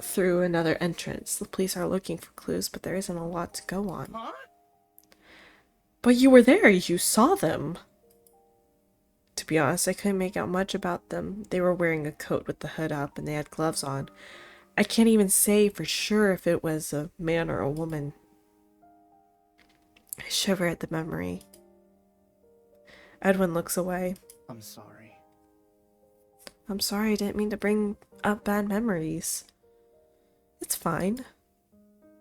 through another entrance. The police are looking for clues, but there isn't a lot to go on. Huh? But you were there. You saw them. To be honest, I couldn't make out much about them. They were wearing a coat with the hood up and they had gloves on. I can't even say for sure if it was a man or a woman. I shiver at the memory. Edwin looks away. I'm sorry. I'm sorry, I didn't mean to bring up bad memories. It's fine.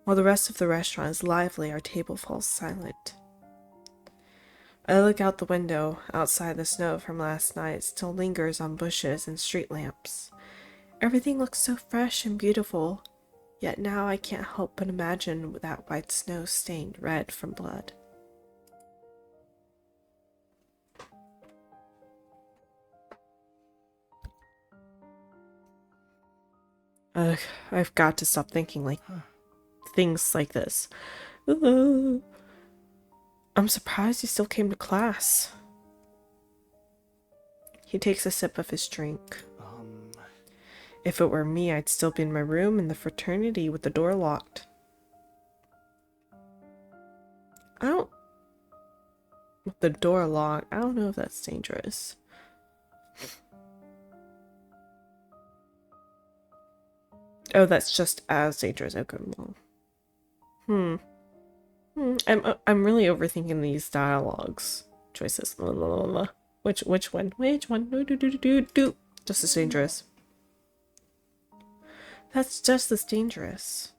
While the rest of the restaurant is lively, our table falls silent. I look out the window. Outside, the snow from last night still lingers on bushes and street lamps. Everything looks so fresh and beautiful, yet now I can't help but imagine that white snow stained red from blood. Ugh, I've got to stop thinking like things like this. I'm surprised you still came to class. He takes a sip of his drink. If it were me, I'd still be in my room in the fraternity with the door locked. With the door locked, I don't know if that's dangerous. Oh, that's just as dangerous. Okay, well. I'm really overthinking these dialogues choices. Which one? Which one? Do. Just as dangerous. That's just as dangerous.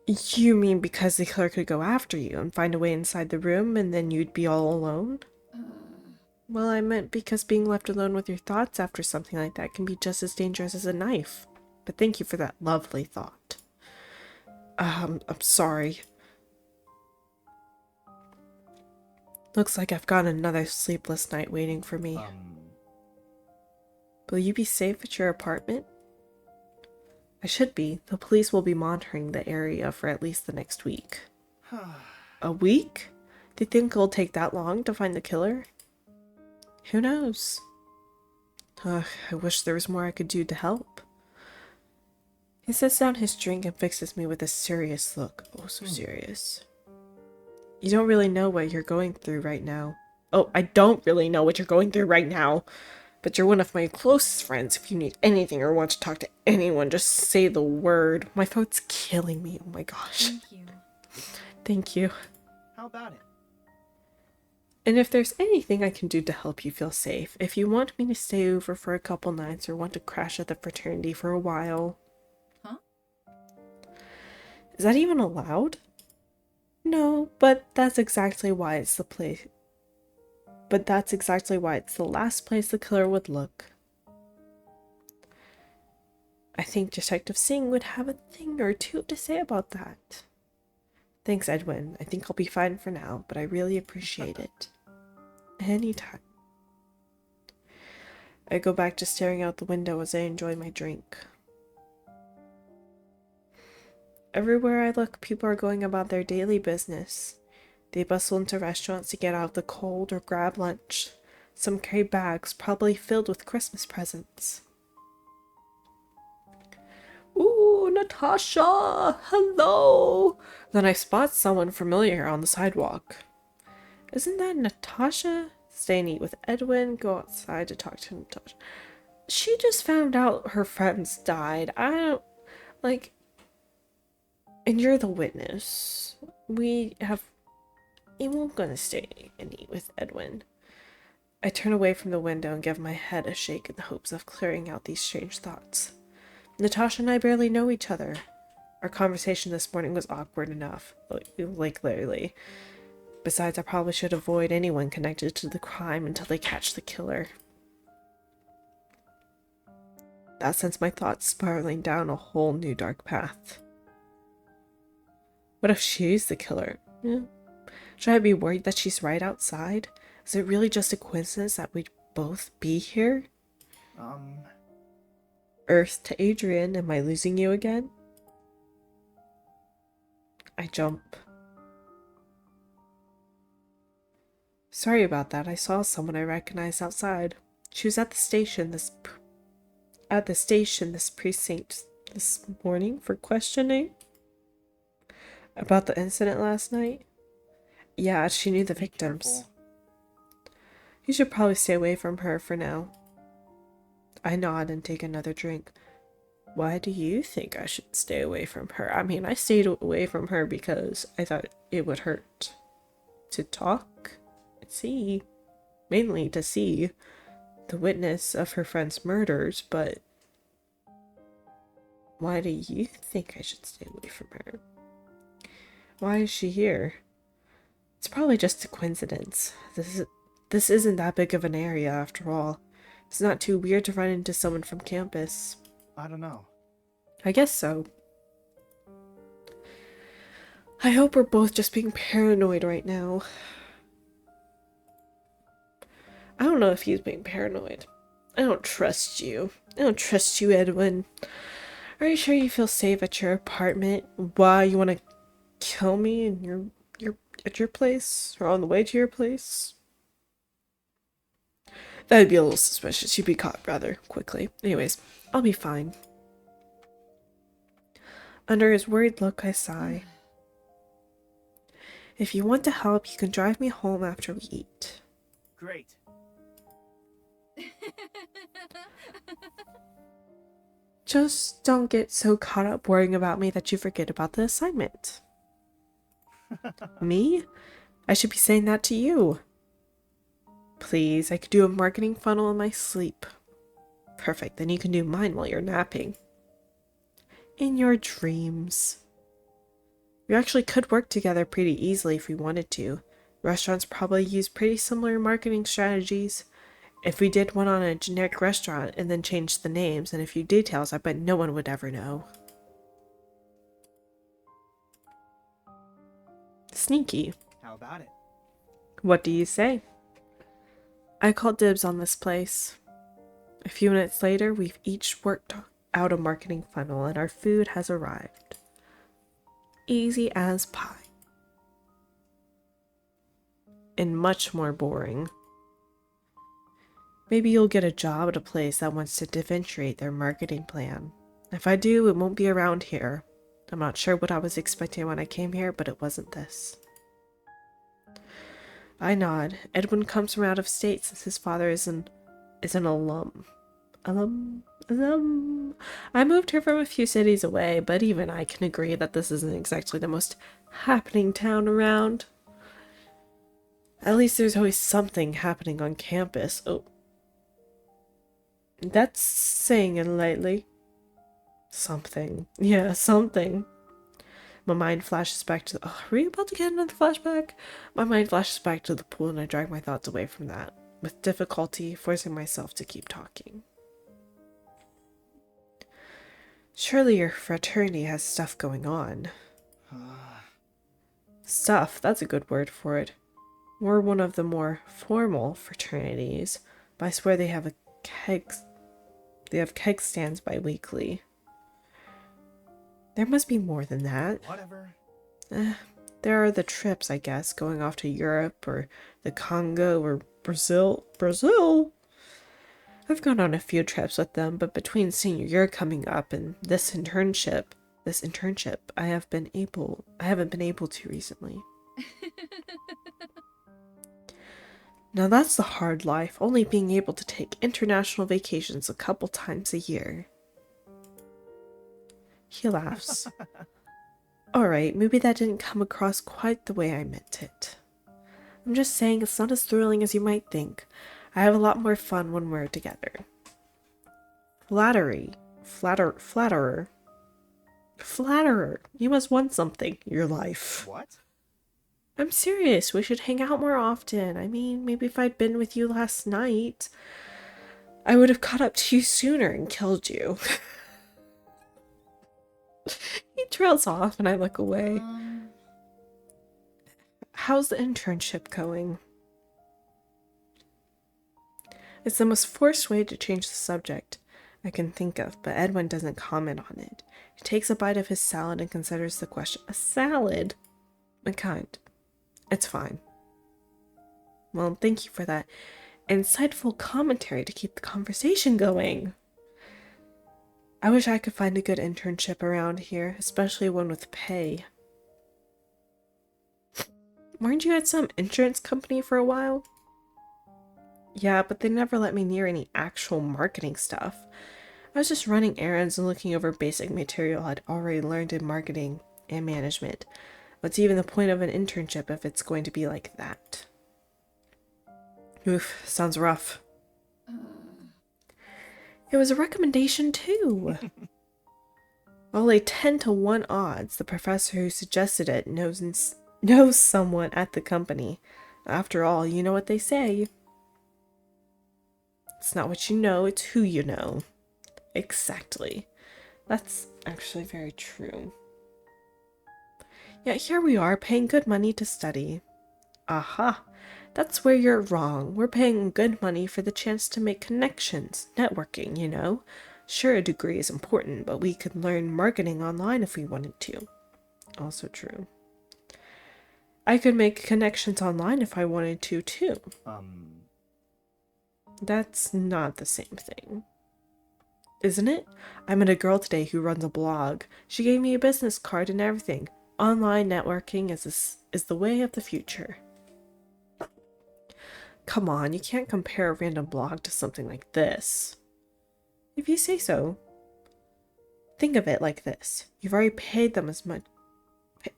You mean because the killer could go after you and find a way inside the room and then you'd be all alone? Well, I meant because being left alone with your thoughts after something like that can be just as dangerous as a knife. But thank you for that lovely thought. I'm sorry. Looks like I've got another sleepless night waiting for me. Will you be safe at your apartment? I should be. The police will be monitoring the area for at least the next week. A week? Do you think it'll take that long to find the killer? Who knows? I wish there was more I could do to help. He sets down his drink and fixes me with a serious look. Oh, so serious. You don't really know what you're going through right now. Oh, I don't really know what you're going through right now. But you're one of my closest friends. If you need anything or want to talk to anyone, just say the word. My throat's killing me. Oh my gosh. Thank you. Thank you. How about it? And if there's anything I can do to help you feel safe, if you want me to stay over for a couple nights or want to crash at the fraternity for a while. Huh? Is that even allowed? No, but that's exactly why it's the place. But that's exactly why it's the last place the killer would look. I think Detective Singh would have a thing or two to say about that. Thanks, Edwin. I think I'll be fine for now, but I really appreciate it. Anytime. I go back to staring out the window as I enjoy my drink. Everywhere I look, people are going about their daily business. They bustle into restaurants to get out of the cold or grab lunch. Some carry bags, probably filled with Christmas presents. Ooh, Natasha! Hello! Then I spot someone familiar on the sidewalk. Isn't that Natasha? Stay and eat with Edwin, go outside to talk to Natasha. She just found out her friends died. I don't... like... And you're the witness. I'm gonna stay and eat with Edwin. I turn away from the window and give my head a shake in the hopes of clearing out these strange thoughts. Natasha and I barely know each other. Our conversation this morning was awkward enough. Like literally. Besides, I probably should avoid anyone connected to the crime until they catch the killer. That sends my thoughts spiraling down a whole new dark path. What if she's the killer? Yeah. Should I be worried that she's right outside? Is it really just a coincidence that we'd both be here? Earth to Adrian, am I losing you again? I jump. Sorry about that. I saw someone I recognized outside. She was at the station this precinct this morning for questioning about the incident last night. Yeah, she knew the victims. Careful. You should probably stay away from her for now. I nod and take another drink. Why do you think I should stay away from her? I mean, I stayed away from her because I thought it would hurt to talk and see. Mainly to see the witness of her friend's murders, but why do you think I should stay away from her? Why is she here? It's probably just a coincidence. This isn't that big of an area after all. It's not too weird to run into someone from campus. I don't know. I guess so. I hope we're both just being paranoid right now. I don't know if he's being paranoid. I don't trust you. I don't trust you, Edwin. Are you sure you feel safe at your apartment? Why, you want to kill me and you're at your place? Or on the way to your place? That'd be a little suspicious. You'd be caught rather quickly. Anyways, I'll be fine. Under his worried look, I sigh. If you want to help, you can drive me home after we eat. Great. Just don't get so caught up worrying about me that you forget about the assignment. Me? I should be saying that to you. Please, I could do a marketing funnel in my sleep. Perfect, then you can do mine while you're napping. In your dreams. We actually could work together pretty easily if we wanted to. Restaurants probably use pretty similar marketing strategies. If we did one on a generic restaurant and then changed the names and a few details, I bet no one would ever know. Sneaky. How about it? What do you say? I called dibs on this place. A few minutes later, we've each worked out a marketing funnel and our food has arrived. Easy as pie. And much more boring. Maybe you'll get a job at a place that wants to differentiate their marketing plan. If I do, it won't be around here. I'm not sure what I was expecting when I came here, but it wasn't this. I nod. Edwin comes from out of state since his father is an alum. Alum. I moved here from a few cities away, but even I can agree that this isn't exactly the most happening town around. At least there's always something happening on campus. Oh. That's saying it lightly. Something. Yeah, something. My mind flashes back to the... Oh, are we about to get another flashback? My mind flashes back to the pool and I drag my thoughts away from that, with difficulty forcing myself to keep talking. Surely your fraternity has stuff going on. Stuff, that's a good word for it. We're one of the more formal fraternities, but I swear they have keg stands bi-weekly. There must be more than that. Whatever. There are the trips, I guess, going off to Europe or the Congo or Brazil. Brazil? I've gone on a few trips with them, but between senior year coming up and this internship, I haven't been able to recently. Now that's the hard life, only being able to take international vacations a couple times a year. He laughs. Alright, maybe that didn't come across quite the way I meant it. I'm just saying it's not as thrilling as you might think. I have a lot more fun when we're together. Flatterer. You must want something. Your life. What? I'm serious. We should hang out more often. I mean, maybe if I'd been with you last night, I would have caught up to you sooner and killed you. He trails off and I look away. How's the internship going? It's the most forced way to change the subject I can think of, but Edwin doesn't comment on it. He takes a bite of his salad and considers the question. A salad? What kind? It's fine. Well, thank you for that insightful commentary to keep the conversation going. I wish I could find a good internship around here, especially one with pay. Weren't you at some insurance company for a while? Yeah, but they never let me near any actual marketing stuff. I was just running errands and looking over basic material I'd already learned in marketing and management. What's even the point of an internship if it's going to be like that? Oof, sounds rough. It was a recommendation too. Only 10 to 1 odds the professor who suggested it knows someone at the company. After all, you know what they say. It's not what you know, it's who you know. Exactly. That's actually very true. Yet here we are, paying good money to study. Aha! That's where you're wrong. We're paying good money for the chance to make connections, networking, you know? Sure, a degree is important, but we could learn marketing online if we wanted to. Also true. I could make connections online if I wanted to, too. That's not the same thing. Isn't it? I met a girl today who runs a blog. She gave me a business card and everything. Online networking is the way of the future. Come on, you can't compare a random blog to something like this. If you say so. Think of it like this. You've already paid them as much.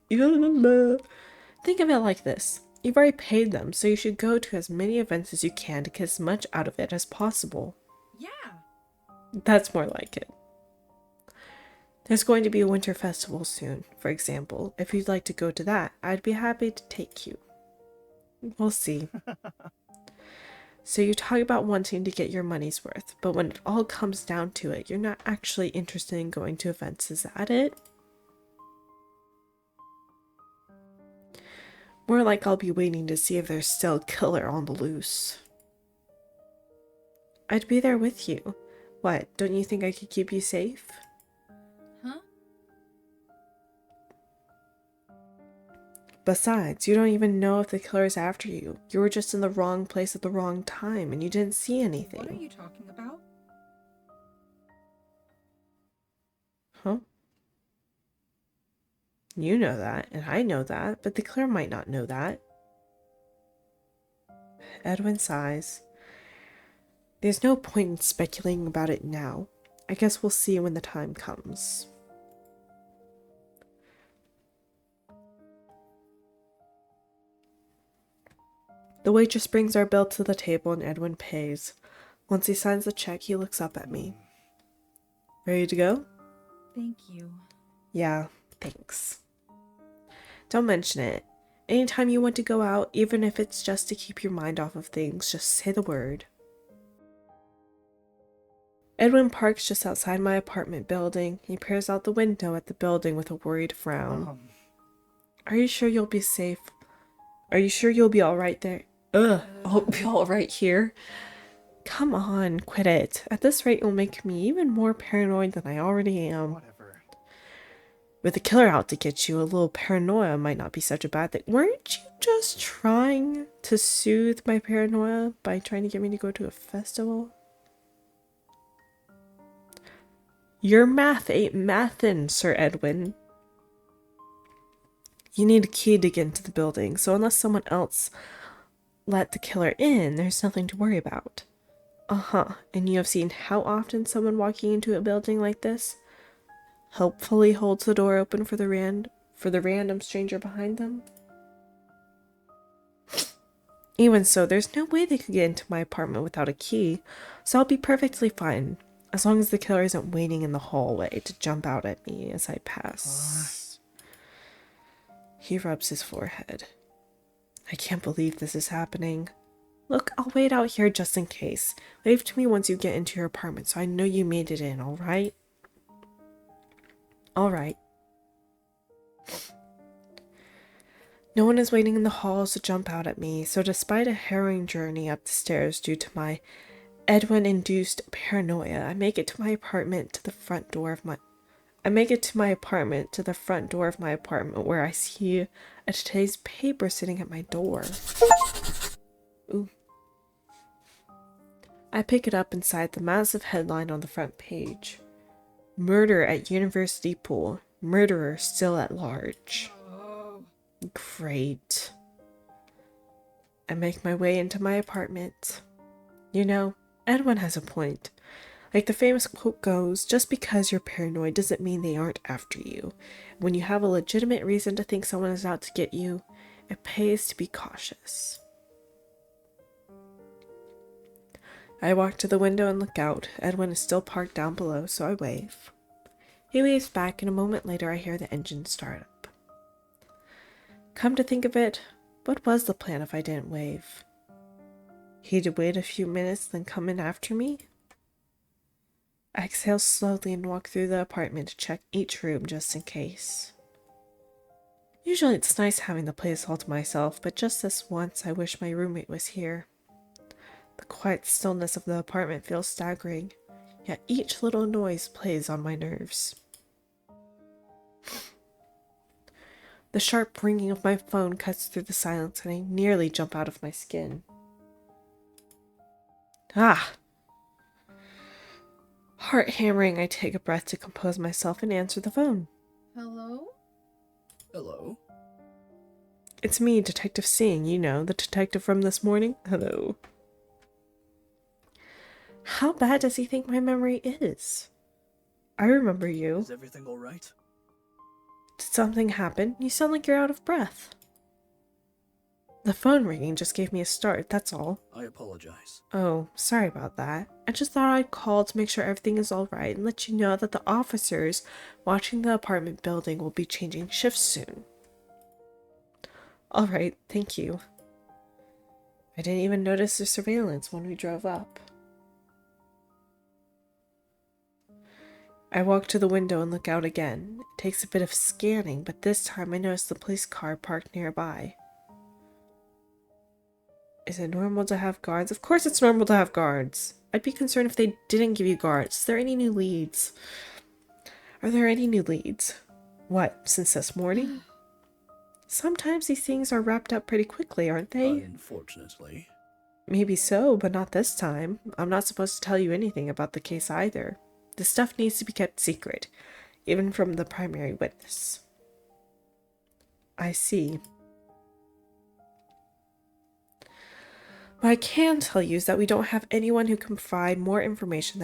Think of it like this. You've already paid them, so you should go to as many events as you can to get as much out of it as possible. Yeah. That's more like it. There's going to be a winter festival soon, for example. If you'd like to go to that, I'd be happy to take you. We'll see. So you talk about wanting to get your money's worth, but when it all comes down to it, you're not actually interested in going to events, is that it? More like I'll be waiting to see if there's still a killer on the loose. I'd be there with you. What, don't you think I could keep you safe? Huh? Besides, you don't even know if the killer's after you. You were just in the wrong place at the wrong time and you didn't see anything. What are you talking about? Huh? You know that, and I know that, but the killer might not know that. Edwin sighs. There's no point in speculating about it now. I guess we'll see when the time comes. The waitress brings our bill to the table and Edwin pays. Once he signs the check, he looks up at me. Ready to go? Thank you. Yeah, thanks. Don't mention it. Anytime you want to go out, even if it's just to keep your mind off of things, just say the word. Edwin parks just outside my apartment building. He peers out the window at the building with a worried frown. Are you sure you'll be safe? Are you sure you'll be alright there? I'll be alright here. Come on, quit it. At this rate, you'll make me even more paranoid than I already am. Whatever. With the killer out to get you, a little paranoia might not be such a bad thing. Weren't you just trying to soothe my paranoia by trying to get me to go to a festival? Your math ain't mathin', Sir Edwin. You need a key to get into the building, so unless someone else let the killer in, there's nothing to worry about. And you have seen how often someone walking into a building like this helpfully holds the door open for the random stranger behind them? Even so, there's no way they could get into my apartment without a key, so I'll be perfectly fine, as long as the killer isn't waiting in the hallway to jump out at me as I pass. He rubs his forehead. I can't believe this is happening. Look, I'll wait out here just in case. Wave to me once you get into your apartment so I know you made it in, alright? Alright. No one is waiting in the halls to jump out at me, so despite a harrowing journey up the stairs due to my Edwin-induced paranoia, I make it to my apartment to the front door of my apartment where I see a today's paper sitting at my door. Ooh. I pick it up inside the massive headline on the front page. Murder at University Pool. Murderer still at large. Oh. Great. I make my way into my apartment. You know, Edwin has a point. Like the famous quote goes, just because you're paranoid doesn't mean they aren't after you. When you have a legitimate reason to think someone is out to get you, it pays to be cautious. I walk to the window and look out. Edwin is still parked down below, so I wave. He waves back, and a moment later I hear the engine start up. Come to think of it, what was the plan if I didn't wave? He'd wait a few minutes, then come in after me? I exhale slowly and walk through the apartment to check each room just in case. Usually it's nice having the place all to myself, but just this once I wish my roommate was here. The quiet stillness of the apartment feels staggering, yet each little noise plays on my nerves. The sharp ringing of my phone cuts through the silence and I nearly jump out of my skin. Ah! Heart hammering, I take a breath to compose myself and answer the phone. Hello? Hello? It's me, Detective Singh, you know, the detective from this morning. Hello. How bad does he think my memory is? I remember you. Is everything alright? Did something happen? You sound like you're out of breath. The phone ringing just gave me a start, that's all. I apologize. Oh, sorry about that. I just thought I'd call to make sure everything is alright and let you know that the officers watching the apartment building will be changing shifts soon. Alright, thank you. I didn't even notice the surveillance when we drove up. I walk to the window and look out again. It takes a bit of scanning, but this time I notice the police car parked nearby. Is it normal to have guards? Of course it's normal to have guards. I'd be concerned if they didn't give you guards. Is there any new leads? Are there any new leads? What, since this morning? Sometimes these things are wrapped up pretty quickly, aren't they? Unfortunately. Maybe so, but not this time. I'm not supposed to tell you anything about the case either. The stuff needs to be kept secret, even from the primary witness. I see. What I can tell you is that we don't have anyone who can provide more information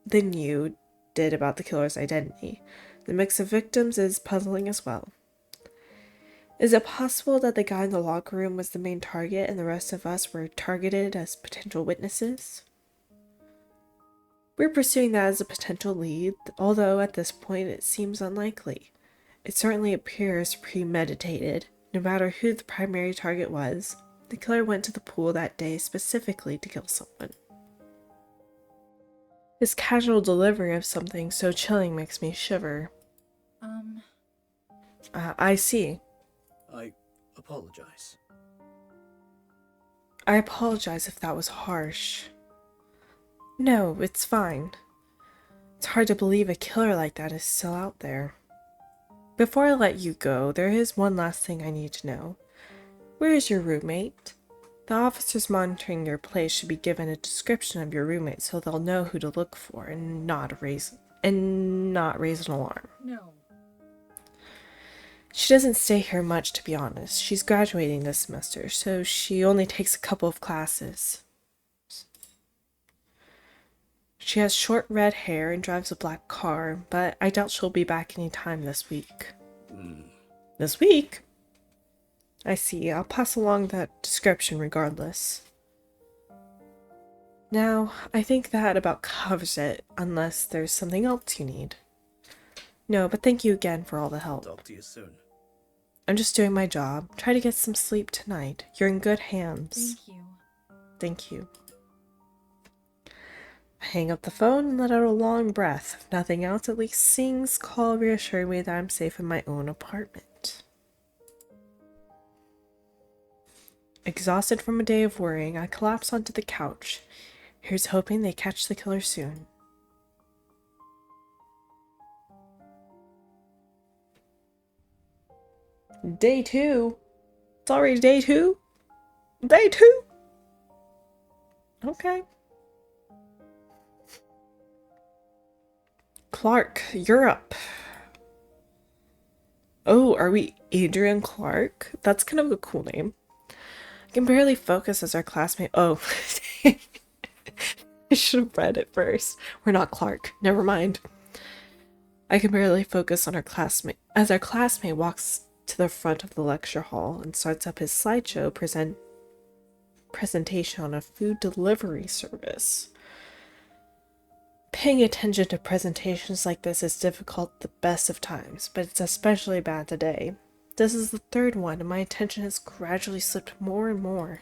than you did about the killer's identity. The mix of victims is puzzling as well. Is it possible that the guy in the locker room was the main target and the rest of us were targeted as potential witnesses? We're pursuing that as a potential lead, although at this point it seems unlikely. It certainly appears premeditated. No matter who the primary target was, the killer went to the pool that day specifically to kill someone. His casual delivery of something so chilling makes me shiver. I see. I apologize. I apologize if that was harsh. No, it's fine. It's hard to believe a killer like that is still out there. Before I let you go, there is one last thing I need to know. Where is your roommate? The officers monitoring your place should be given a description of your roommate so they'll know who to look for and not raise an alarm. No. She doesn't stay here much, to be honest. She's graduating this semester, so she only takes a couple of classes. She has short red hair and drives a black car, but I doubt she'll be back any time this week. This week? I see. I'll pass along that description regardless. Now, I think that about covers it, unless there's something else you need. No, but thank you again for all the help. Talk to you soon. I'm just doing my job. Try to get some sleep tonight. You're in good hands. Thank you. Thank you. I hang up the phone and let out a long breath. If nothing else, at least Singh's call reassured me that I'm safe in my own apartment. Exhausted from a day of worrying, I collapse onto the couch. Here's hoping they catch the killer soon. Day 2? It's already day 2? Day 2? Okay. Clark, you're up. Oh, are we Adrian Clark? That's kind of a cool name. I can barely focus as our classmate. Oh, I should have read it first. We're not Clark. Never mind. I can barely focus on our classmate as our classmate walks to the front of the lecture hall and starts up his slideshow presentation on a food delivery service. Paying attention to presentations like this is difficult the best of times, but it's especially bad today. This is the third one, and my attention has gradually slipped more and more.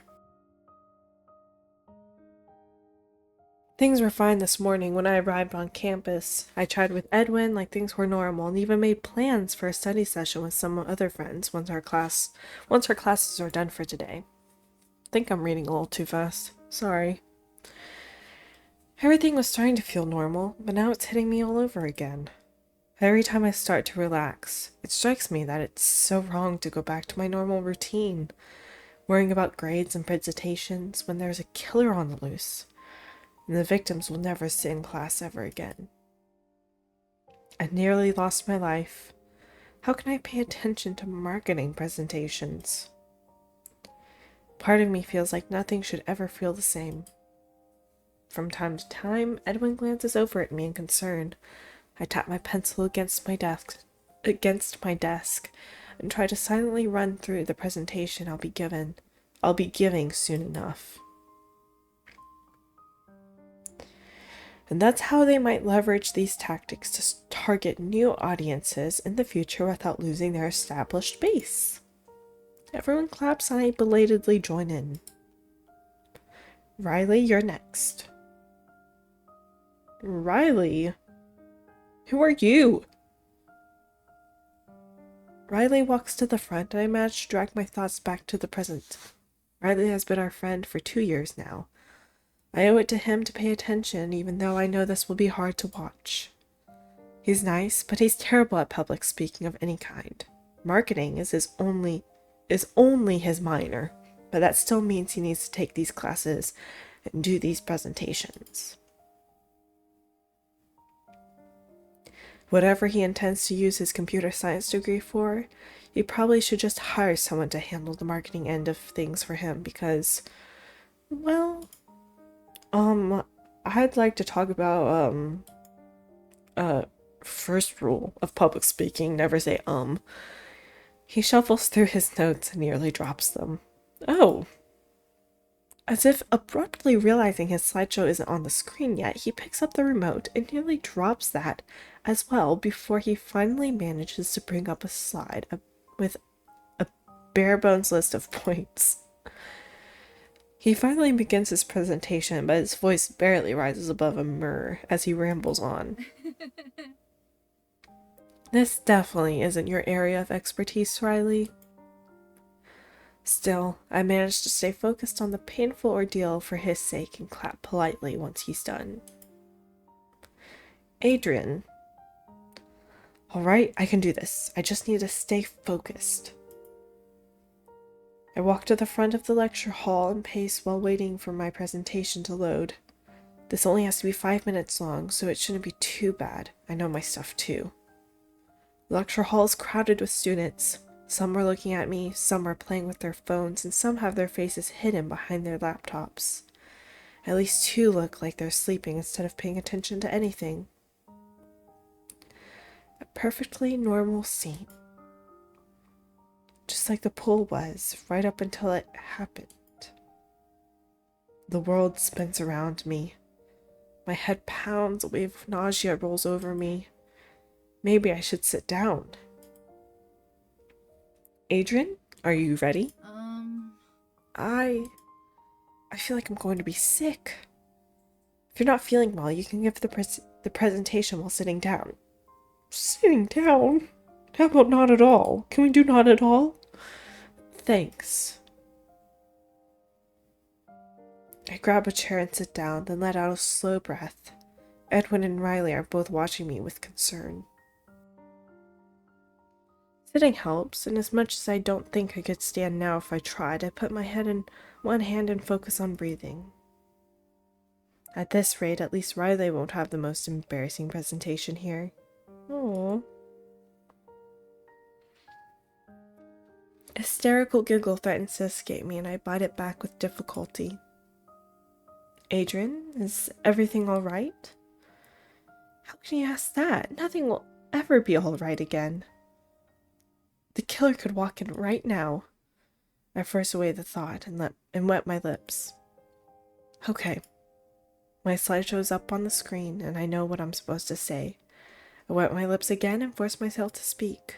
Things were fine this morning when I arrived on campus. I chatted with Edwin like things were normal and even made plans for a study session with some other friends once our classes are done for today. I think I'm reading a little too fast. Sorry. Everything was starting to feel normal, but now it's hitting me all over again. Every time I start to relax, it strikes me that it's so wrong to go back to my normal routine, worrying about grades and presentations when there's a killer on the loose, and the victims will never sit in class ever again. I nearly lost my life. How can I pay attention to marketing presentations? Part of me feels like nothing should ever feel the same. From time to time, Edwin glances over at me in concern. I tap my pencil against my desk. and try to silently run through the presentation I'll be giving soon enough. And that's how they might leverage these tactics to target new audiences in the future without losing their established base. Everyone claps and I belatedly join in. Riley, you're next. Riley? Who are you? Riley walks to the front and I manage to drag my thoughts back to the present. Riley has been our friend for 2 years now. I owe it to him to pay attention, even though I know this will be hard to watch. He's nice, but he's terrible at public speaking of any kind. Marketing is only his minor, but that still means he needs to take these classes and do these presentations. Whatever he intends to use his computer science degree for, he probably should just hire someone to handle the marketing end of things for him because, well, I'd like to talk about, first rule of public speaking, never say, He shuffles through his notes and nearly drops them. Oh. As if abruptly realizing his slideshow isn't on the screen yet, he picks up the remote and nearly drops that as well before he finally manages to bring up a slide with a bare bones list of points. He finally begins his presentation, but his voice barely rises above a murr as he rambles on. This definitely isn't your area of expertise, Riley. Still, I managed to stay focused on the painful ordeal for his sake and clap politely once he's done. Adrian. Alright, I can do this. I just need to stay focused. I walk to the front of the lecture hall and pace while waiting for my presentation to load. This only has to be 5 minutes long, so it shouldn't be too bad. I know my stuff too. The lecture hall is crowded with students. Some are looking at me, some are playing with their phones, and some have their faces hidden behind their laptops. At least 2 look like they're sleeping instead of paying attention to anything. A perfectly normal scene. Just like the pool was, right up until it happened. The world spins around me. My head pounds, a wave of nausea rolls over me. Maybe I should sit down. Adrian, are you ready? I feel like I'm going to be sick. If you're not feeling well, you can give the presentation while sitting down. Sitting down? How about not at all? Can we do not at all? Thanks. I grab a chair and sit down, then let out a slow breath. Edwin and Riley are both watching me with concern. Sitting helps, and as much as I don't think I could stand now if I tried, I put my head in one hand and focus on breathing. At this rate, at least Riley won't have the most embarrassing presentation here. Aww. A hysterical giggle threatens to escape me, and I bite it back with difficulty. Adrian, is everything all right? How can you ask that? Nothing will ever be all right again. The killer could walk in right now. I force away the thought and wet my lips. Okay. My slideshow's up on the screen, and I know what I'm supposed to say. I wet my lips again and force myself to speak.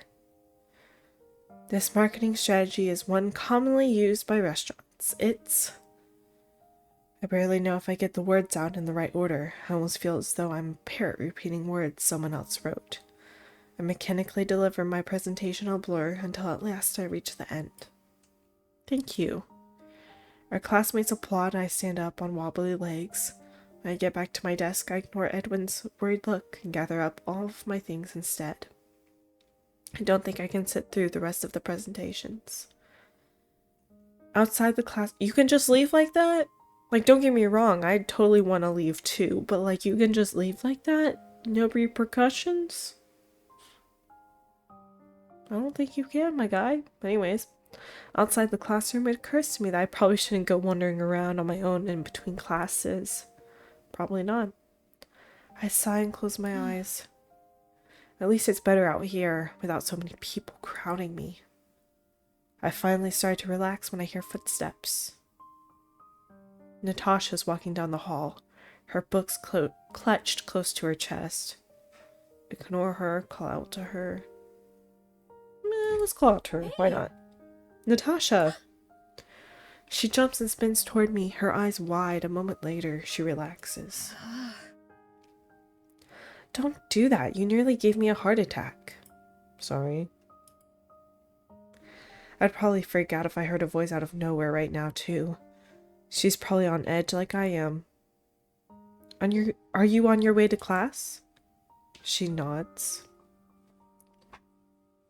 This marketing strategy is one commonly used by restaurants. I barely know if I get the words out in the right order. I almost feel as though I'm a parrot repeating words someone else wrote. I mechanically deliver my presentational blur until at last I reach the end. Thank you. Our classmates applaud and I stand up on wobbly legs. When I get back to my desk, I ignore Edwin's worried look and gather up all of my things instead. I don't think I can sit through the rest of the presentations. Outside the class, you can just leave like that? Like, don't get me wrong, I totally want to leave too, but like, you can just leave like that? No repercussions? I don't think you can, my guy. Anyways, outside the classroom, it occurs to me that I probably shouldn't go wandering around on my own in between classes. Probably not. I sigh and close my eyes. At least it's better out here, without so many people crowding me. I finally start to relax when I hear footsteps. Natasha's walking down the hall, her books clutched close to her chest. Ignore her, call out to her. Let's call out to her, why not? Natasha! She jumps and spins toward me, her eyes wide. A moment later, she relaxes. Don't do that, you nearly gave me a heart attack. Sorry. I'd probably freak out if I heard a voice out of nowhere right now, too. She's probably on edge like I am. Are you on your way to class? She nods.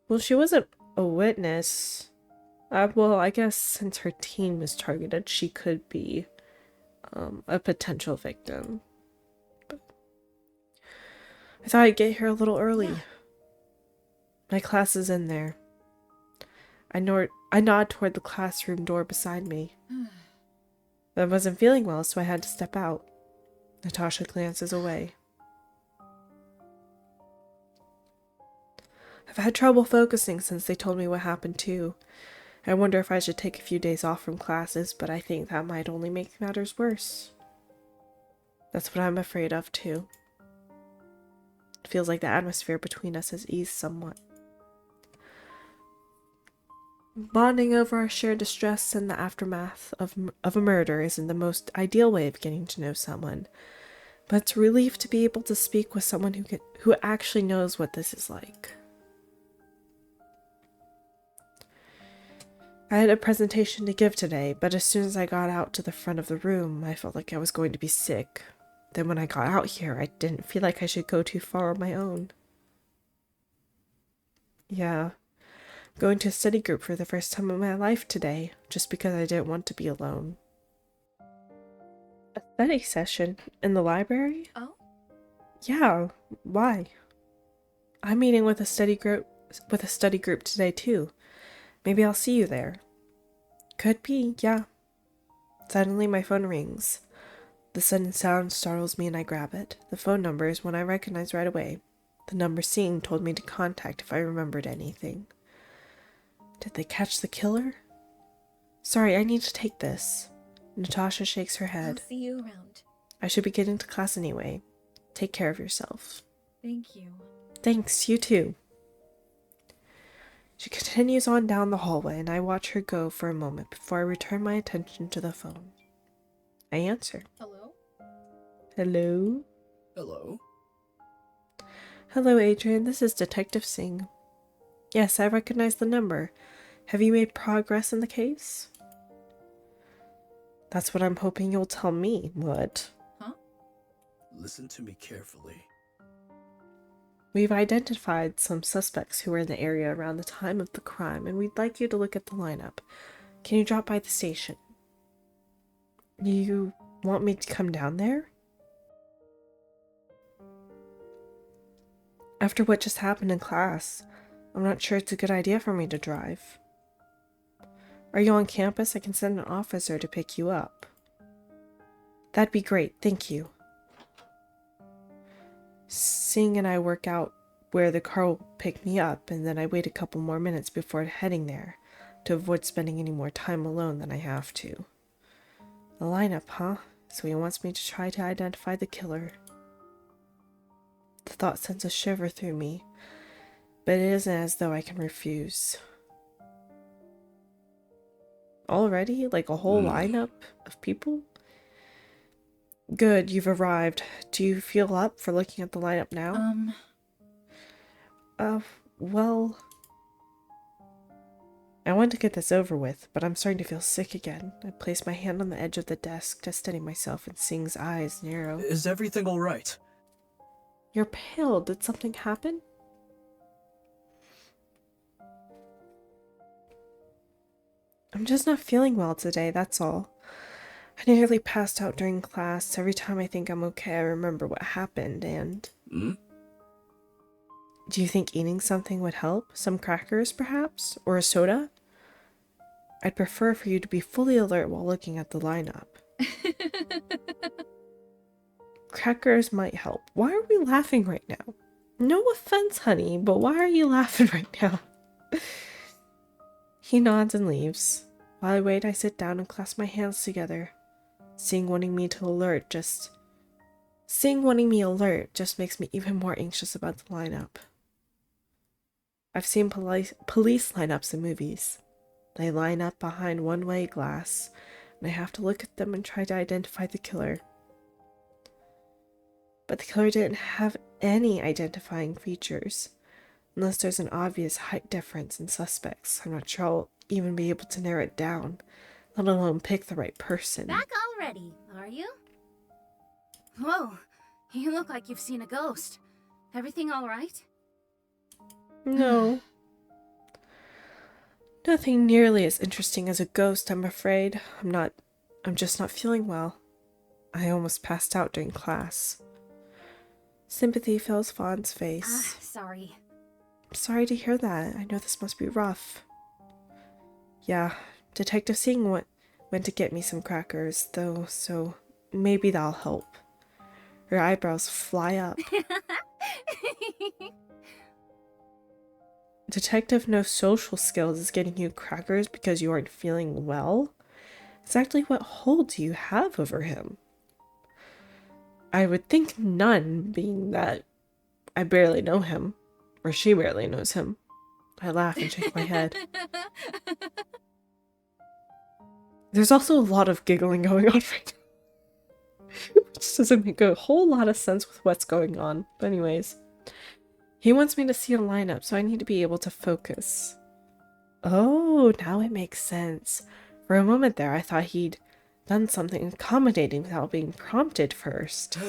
Well, she wasn't a witness. Well, I guess since her team was targeted, she could be a potential victim. But I thought I'd get here a little early. Yeah. My class is in there. I nod toward the classroom door beside me. I wasn't feeling well, so I had to step out. Natasha glances away. I've had trouble focusing since they told me what happened too. I wonder if I should take a few days off from classes, but I think that might only make matters worse. That's what I'm afraid of too. It feels like the atmosphere between us has eased somewhat. Bonding over our shared distress in the aftermath of a murder isn't the most ideal way of getting to know someone, but it's a relief to be able to speak with someone who actually knows what this is like. I had a presentation to give today, but as soon as I got out to the front of the room, I felt like I was going to be sick. Then when I got out here, I didn't feel like I should go too far on my own. Yeah. Going to a study group for the first time in my life today, just because I didn't want to be alone. A study session in the library? Oh? Yeah, why? I'm meeting with a study group today too. Maybe I'll see you there. Could be, yeah. Suddenly my phone rings. The sudden sound startles me and I grab it. The phone number is one I recognize right away. The number seeing told me to contact if I remembered anything. Did they catch the killer? Sorry, I need to take this. Natasha shakes her head. I'll see you around. I should be getting to class anyway. Take care of yourself. Thank you. Thanks, you too. She continues on down the hallway and I watch her go for a moment before I return my attention to the phone. I answer. Hello? Hello? Hello? Hello, Adrian. This is Detective Singh. Yes, I recognize the number. Have you made progress in the case? That's what I'm hoping you'll tell me. What? Huh? Listen to me carefully. We've identified some suspects who were in the area around the time of the crime, and we'd like you to look at the lineup. Can you drop by the station? You want me to come down there? After what just happened in class, I'm not sure it's a good idea for me to drive. Are you on campus? I can send an officer to pick you up. That'd be great, thank you. Singh and I work out where the car will pick me up, and then I wait a couple more minutes before heading there, to avoid spending any more time alone than I have to. The lineup, huh? So he wants me to try to identify the killer. The thought sends a shiver through me, but it isn't as though I can refuse. Already? Like a whole lineup of people? Good, you've arrived. Do you feel up for looking at the lineup now? Well... I want to get this over with, but I'm starting to feel sick again. I place my hand on the edge of the desk to steady myself and Singh's eyes narrow. Is everything alright? You're pale. Did something happen? I'm just not feeling well today, that's all. I nearly passed out during class. Every time I think I'm okay, I remember what happened, and... Do you think eating something would help? Some crackers, perhaps? Or a soda? I'd prefer for you to be fully alert while looking at the lineup. Crackers might help. Why are we laughing right now? No offense, honey, but why are you laughing right now? He nods and leaves. While I wait, I sit down and clasp my hands together. Seeing wanting me alert just makes me even more anxious about the lineup. I've seen police lineups in movies. They line up behind one-way glass, and I have to look at them and try to identify the killer. But the killer didn't have any identifying features. Unless there's an obvious height difference in suspects, I'm not sure I'll even be able to narrow it down, let alone pick the right person. Back already, are you? Whoa, you look like you've seen a ghost. Everything all right? No. Nothing nearly as interesting as a ghost, I'm afraid. I'm just not feeling well. I almost passed out during class. Sympathy fills Fawn's face. Sorry. Sorry to hear that. I know this must be rough. Yeah, Detective Singh went to get me some crackers, though, so maybe that'll help. Her eyebrows fly up. Detective No Social Skills is getting you crackers because you aren't feeling well? Exactly what hold do you have over him? I would think none, being that I barely know him. Or she barely knows him. I laugh and shake my head. There's also a lot of giggling going on right now. Which doesn't make a whole lot of sense with what's going on. But anyways. He wants me to see a lineup, so I need to be able to focus. Oh, now it makes sense. For a moment there, I thought he'd done something accommodating without being prompted first.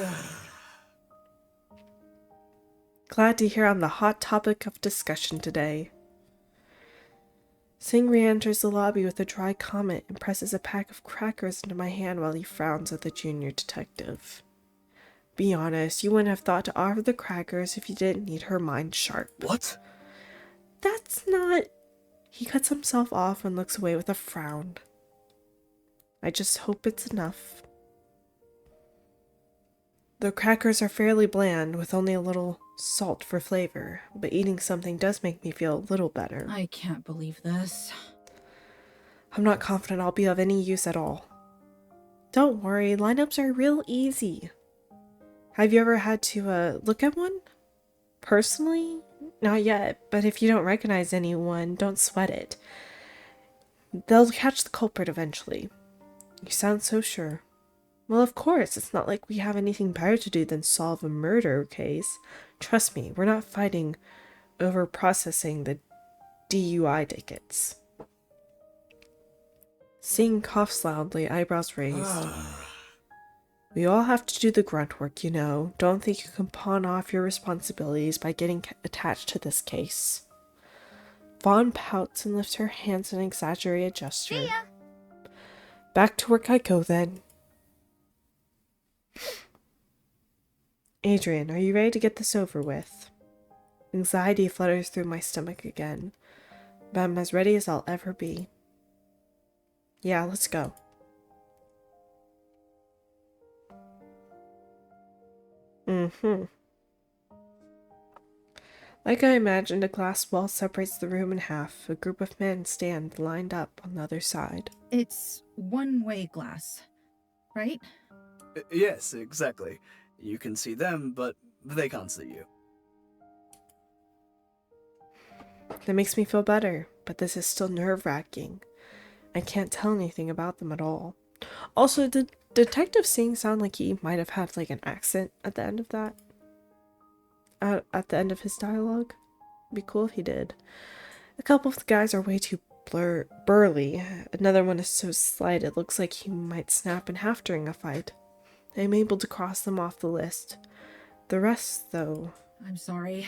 Glad to hear I'm the hot topic of discussion today. Singh re-enters the lobby with a dry comment and presses a pack of crackers into my hand while he frowns at the junior detective. Be honest, you wouldn't have thought to offer the crackers if you didn't need her mind sharp. What? That's not... He cuts himself off and looks away with a frown. I just hope it's enough. The crackers are fairly bland, with only a little salt for flavor, but eating something does make me feel a little better. I can't believe this. I'm not confident I'll be of any use at all. Don't worry, lineups are real easy. Have you ever had to look at one? Personally? Not yet, but if you don't recognize anyone, don't sweat it. They'll catch the culprit eventually. You sound so sure. Well, of course, it's not like we have anything better to do than solve a murder case. Trust me, we're not fighting over processing the DUI tickets. Singh coughs loudly, eyebrows raised. We all have to do the grunt work, you know. Don't think you can pawn off your responsibilities by getting attached to this case. Vaughn pouts and lifts her hands in an exaggerated gesture. See ya. Back to work I go then. Adrian, are you ready to get this over with? Anxiety flutters through my stomach again, but I'm as ready as I'll ever be. Yeah, let's go. Like I imagined, a glass wall separates the room in half. A group of men stand lined up on the other side. It's one-way glass, right? Yes, exactly. You can see them, but they can't see you. That makes me feel better, but this is still nerve-wracking. I can't tell anything about them at all. Also, did Detective Singh sound like he might have had like an accent at the end of that? At the end of his dialogue? It'd be cool if he did. A couple of the guys are way too burly. Another one is so slight it looks like he might snap in half during a fight. I'm able to cross them off the list. The rest, though... I'm sorry.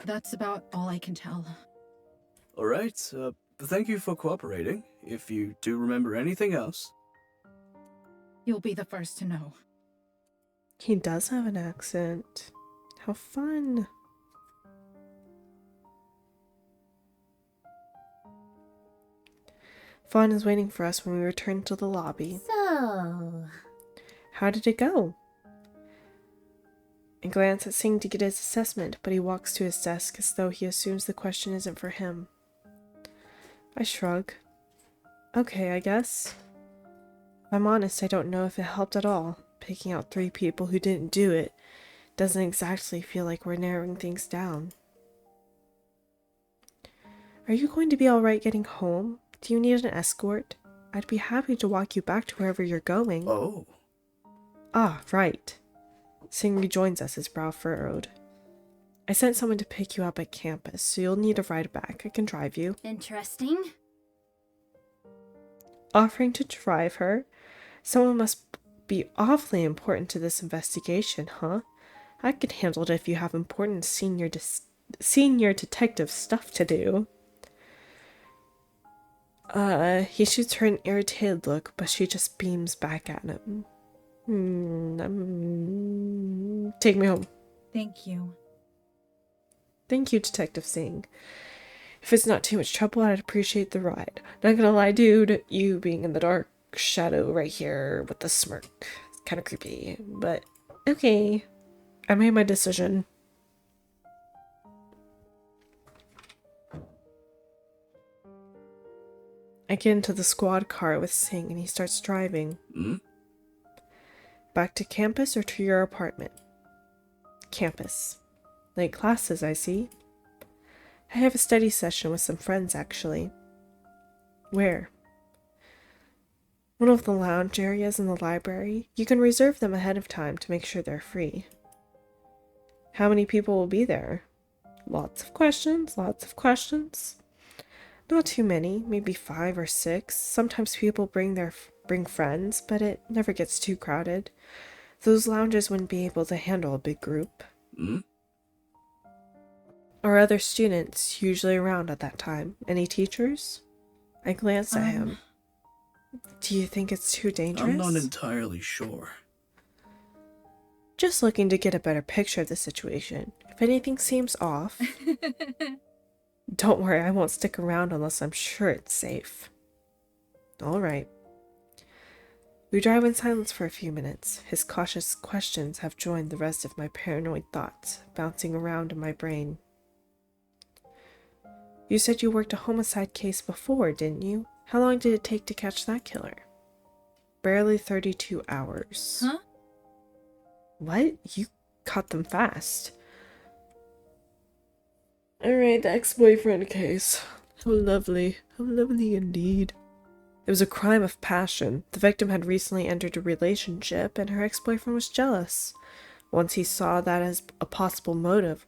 That's about all I can tell. Alright, thank you for cooperating. If you do remember anything else... You'll be the first to know. He does have an accent. How fun. Fawn is waiting for us when we return to the lobby. So... How did it go? I glance at Singh to get his assessment, but he walks to his desk as though he assumes the question isn't for him. I shrug. Okay, I guess. If I'm honest, I don't know if it helped at all. Picking out 3 people who didn't do it doesn't exactly feel like we're narrowing things down. Are you going to be alright getting home? Do you need an escort? I'd be happy to walk you back to wherever you're going. Oh, Ah, right. Singh rejoins us, his brow furrowed. I sent someone to pick you up at campus, so you'll need a ride back. I can drive you. Interesting. Offering to drive her? Someone must be awfully important to this investigation, huh? I could handle it if you have important senior detective stuff to do. He shoots her an irritated look, but she just beams back at him. Take me home. Thank you. Thank you, Detective Singh. If it's not too much trouble, I'd appreciate the ride. Not gonna lie, dude, you being in the dark shadow right here with the smirk, it's kind of creepy, but okay. I made my decision. I get into the squad car with Singh and he starts driving. Back to campus or to your apartment? Campus. Late classes, I see. I have a study session with some friends, actually. Where? One of the lounge areas in the library. You can reserve them ahead of time to make sure they're free. How many people will be there? Lots of questions, lots of questions. Not too many, maybe 5 or 6. Sometimes people bring friends, but it never gets too crowded. Those lounges wouldn't be able to handle a big group. Are other students usually around at that time? Any teachers? I glanced at him. Do you think it's too dangerous? I'm not entirely sure. Just looking to get a better picture of the situation. If anything seems off... Don't worry, I won't stick around unless I'm sure it's safe. Alright. We drive in silence for a few minutes. His cautious questions have joined the rest of my paranoid thoughts, bouncing around in my brain. You said you worked a homicide case before, didn't you? How long did it take to catch that killer? Barely 32 hours. Huh? What? You caught them fast. Alright, the ex-boyfriend case. How lovely. How lovely indeed. It was a crime of passion. The victim had recently entered a relationship and her ex-boyfriend was jealous. Once we saw that as a possible motive,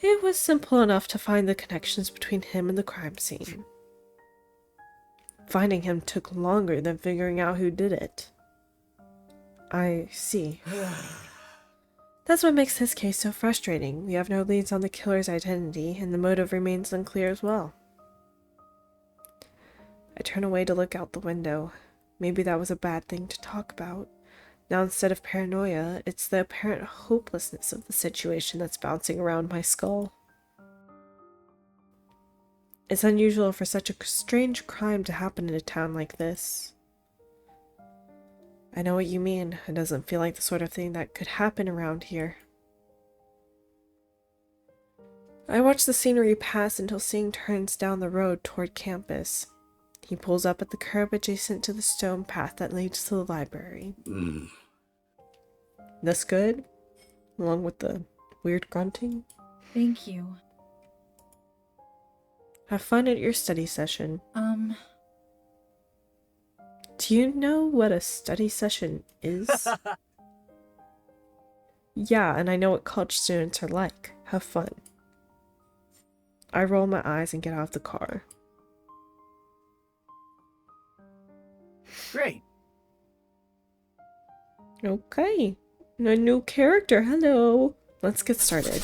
it was simple enough to find the connections between him and the crime scene. Finding him took longer than figuring out who did it. I see. That's what makes this case so frustrating. We have no leads on the killer's identity, and the motive remains unclear as well. I turn away to look out the window. Maybe that was a bad thing to talk about. Now instead of paranoia, it's the apparent hopelessness of the situation that's bouncing around my skull. It's unusual for such a strange crime to happen in a town like this. I know what you mean. It doesn't feel like the sort of thing that could happen around here. I watch the scenery pass until Singh turns down the road toward campus. He pulls up at the curb adjacent to the stone path that leads to the library. This good? Along with the weird grunting? Thank you. Have fun at your study session. Do you know what a study session is? Yeah, and I know what college students are like. Have fun. I roll my eyes and get out of the car. Great. Okay. A new character. Hello. Let's get started.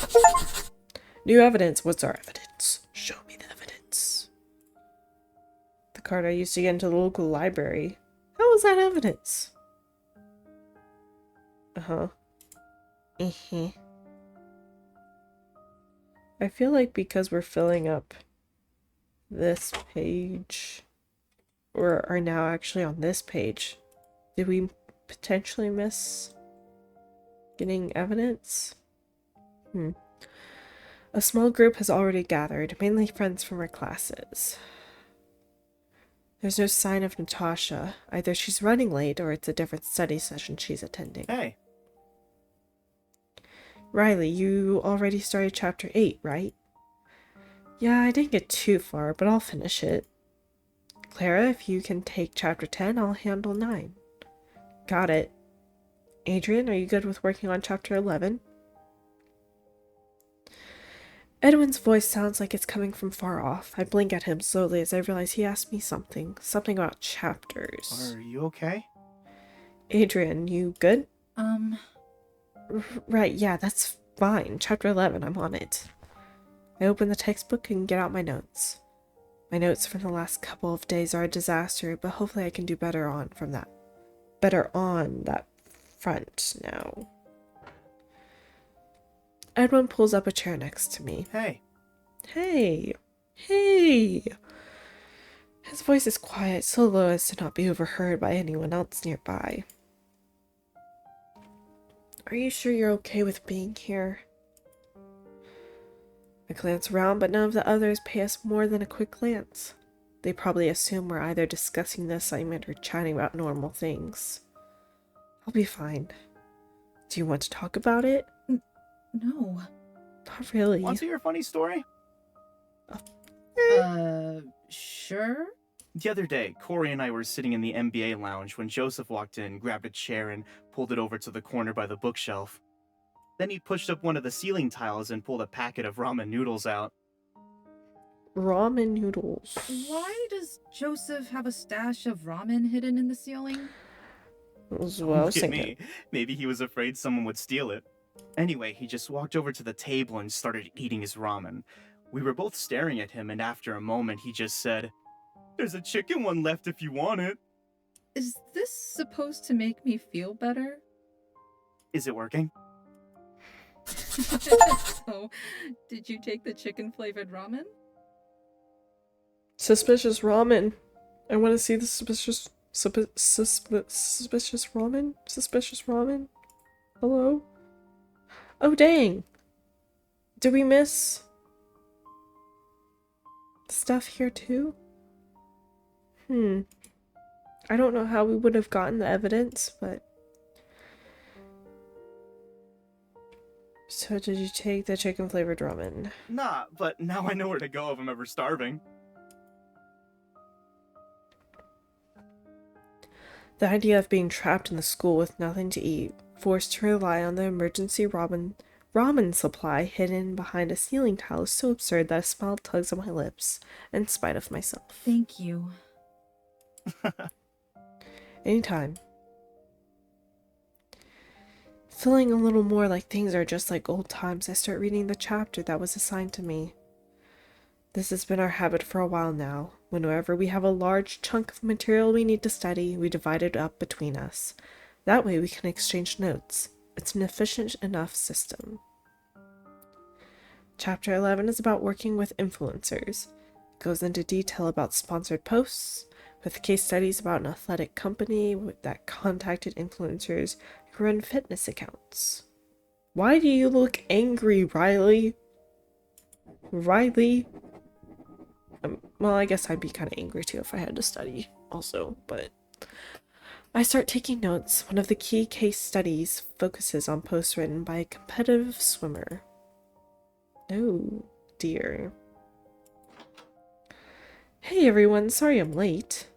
New evidence. What's our evidence? Show me the evidence. The card I used to get into the local library. How is that evidence? I feel like because we're filling up this page, or are now actually on this page, did we potentially miss getting evidence? A small group has already gathered, mainly friends from our classes. There's no sign of Natasha. Either she's running late or it's a different study session she's attending. Hey, Riley, you already started chapter 8, right? Yeah, I didn't get too far, but I'll finish it. Clara, if you can take chapter 10, I'll handle 9. Got it. Adrian, are you good with working on chapter 11? Edwin's voice sounds like it's coming from far off. I blink at him slowly as I realize he asked me something about chapters. are you okay? Adrian, you good? Right, yeah, that's fine. Chapter 11, I'm on it. I open the textbook and get out my notes. My notes from the last couple of days are a disaster, but hopefully I can do better on that front now. Edwin pulls up a chair next to me. Hey. Hey! Hey! His voice is quiet, so low as to not be overheard by anyone else nearby. Are you sure you're okay with being here? I glance around, but none of the others pay us more than a quick glance. They probably assume we're either discussing the assignment or chatting about normal things. I'll be fine. Do you want to talk about it? No. Not really. Want to hear a funny story? Sure? The other day, Corey and I were sitting in the MBA lounge when Joseph walked in, grabbed a chair, and pulled it over to the corner by the bookshelf. Then he pushed up one of the ceiling tiles and pulled a packet of ramen noodles out. Ramen noodles. Why does Joseph have a stash of ramen hidden in the ceiling? That was what I was Look at thinking. me. Maybe he was afraid someone would steal it. Anyway, he just walked over to the table and started eating his ramen. We were both staring at him, and after a moment, he just said, "There's a chicken one left if you want it." Is this supposed to make me feel better? Is it working? So, did you take the chicken flavored ramen? Suspicious ramen. I want to see the suspicious ramen. Suspicious ramen. Hello? Oh dang. Did we miss stuff here too? I don't know how we would have gotten the evidence, but... So did you take the chicken flavored ramen? Nah, but now I know where to go if I'm ever starving. The idea of being trapped in the school with nothing to eat, forced to rely on the emergency ramen supply hidden behind a ceiling tile is so absurd that a smile tugs at my lips, in spite of myself. Thank you. Anytime. Feeling a little more like things are just like old times, I start reading the chapter that was assigned to me. This has been our habit for a while now. Whenever we have a large chunk of material we need to study, we divide it up between us. That way we can exchange notes. It's an efficient enough system. Chapter 11 is about working with influencers. It goes into detail about sponsored posts, with case studies about an athletic company that contacted influencers who run fitness accounts. Why do you look angry, Riley? Riley? Well, I guess I'd be kind of angry too if I had to study also, but... I start taking notes. One of the key case studies focuses on posts written by a competitive swimmer. Oh, dear. Hey everyone, sorry I'm late.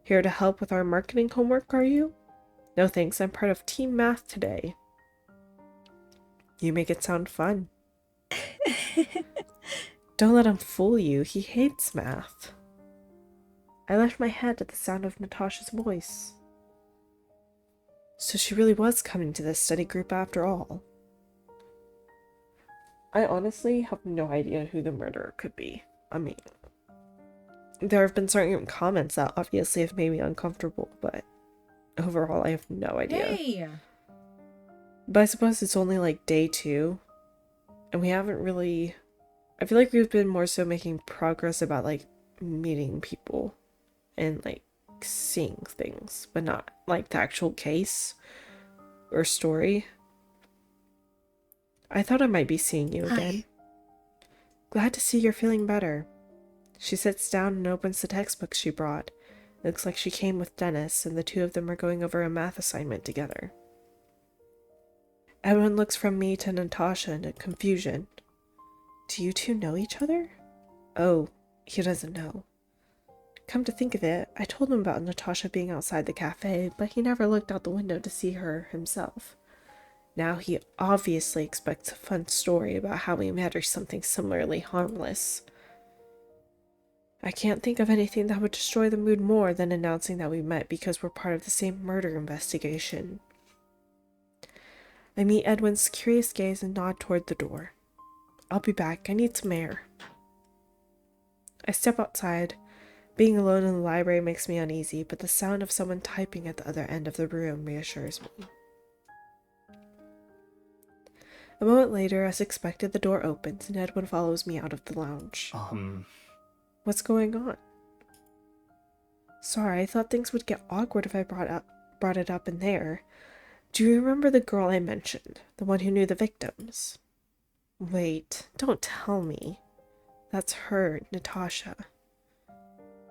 Here to help with our marketing homework, are you? No thanks, I'm part of Team Math today. You make it sound fun. Don't let him fool you, he hates math. I left my head at the sound of Natasha's voice. So she really was coming to this study group after all. I honestly have no idea who the murderer could be. I mean, there have been certain comments that obviously have made me uncomfortable, but overall I have no idea. Hey! But I suppose it's only like day 2, and we haven't really... I feel like we've been more so making progress about like meeting people and like seeing things, but not like the actual case or story. I thought I might be seeing you again. Glad to see you're feeling better. She sits down and opens the textbook she brought. It looks like she came with Dennis, and the two of them are going over a math assignment together. Edwin looks from me to Natasha in confusion. Do you two know each other? Oh, he doesn't know. Come to think of it, I told him about Natasha being outside the cafe, but he never looked out the window to see her himself. Now he obviously expects a fun story about how we met or something similarly harmless. I can't think of anything that would destroy the mood more than announcing that we met because we're part of the same murder investigation. I meet Edwin's curious gaze and nod toward the door. I'll be back. I need some air. I step outside. Being alone in the library makes me uneasy, but the sound of someone typing at the other end of the room reassures me. A moment later, as expected, the door opens and Edwin follows me out of the lounge. What's going on? Sorry, I thought things would get awkward if I brought it up in there. Do you remember the girl I mentioned? The one who knew the victims? Wait, don't tell me. That's her, Natasha.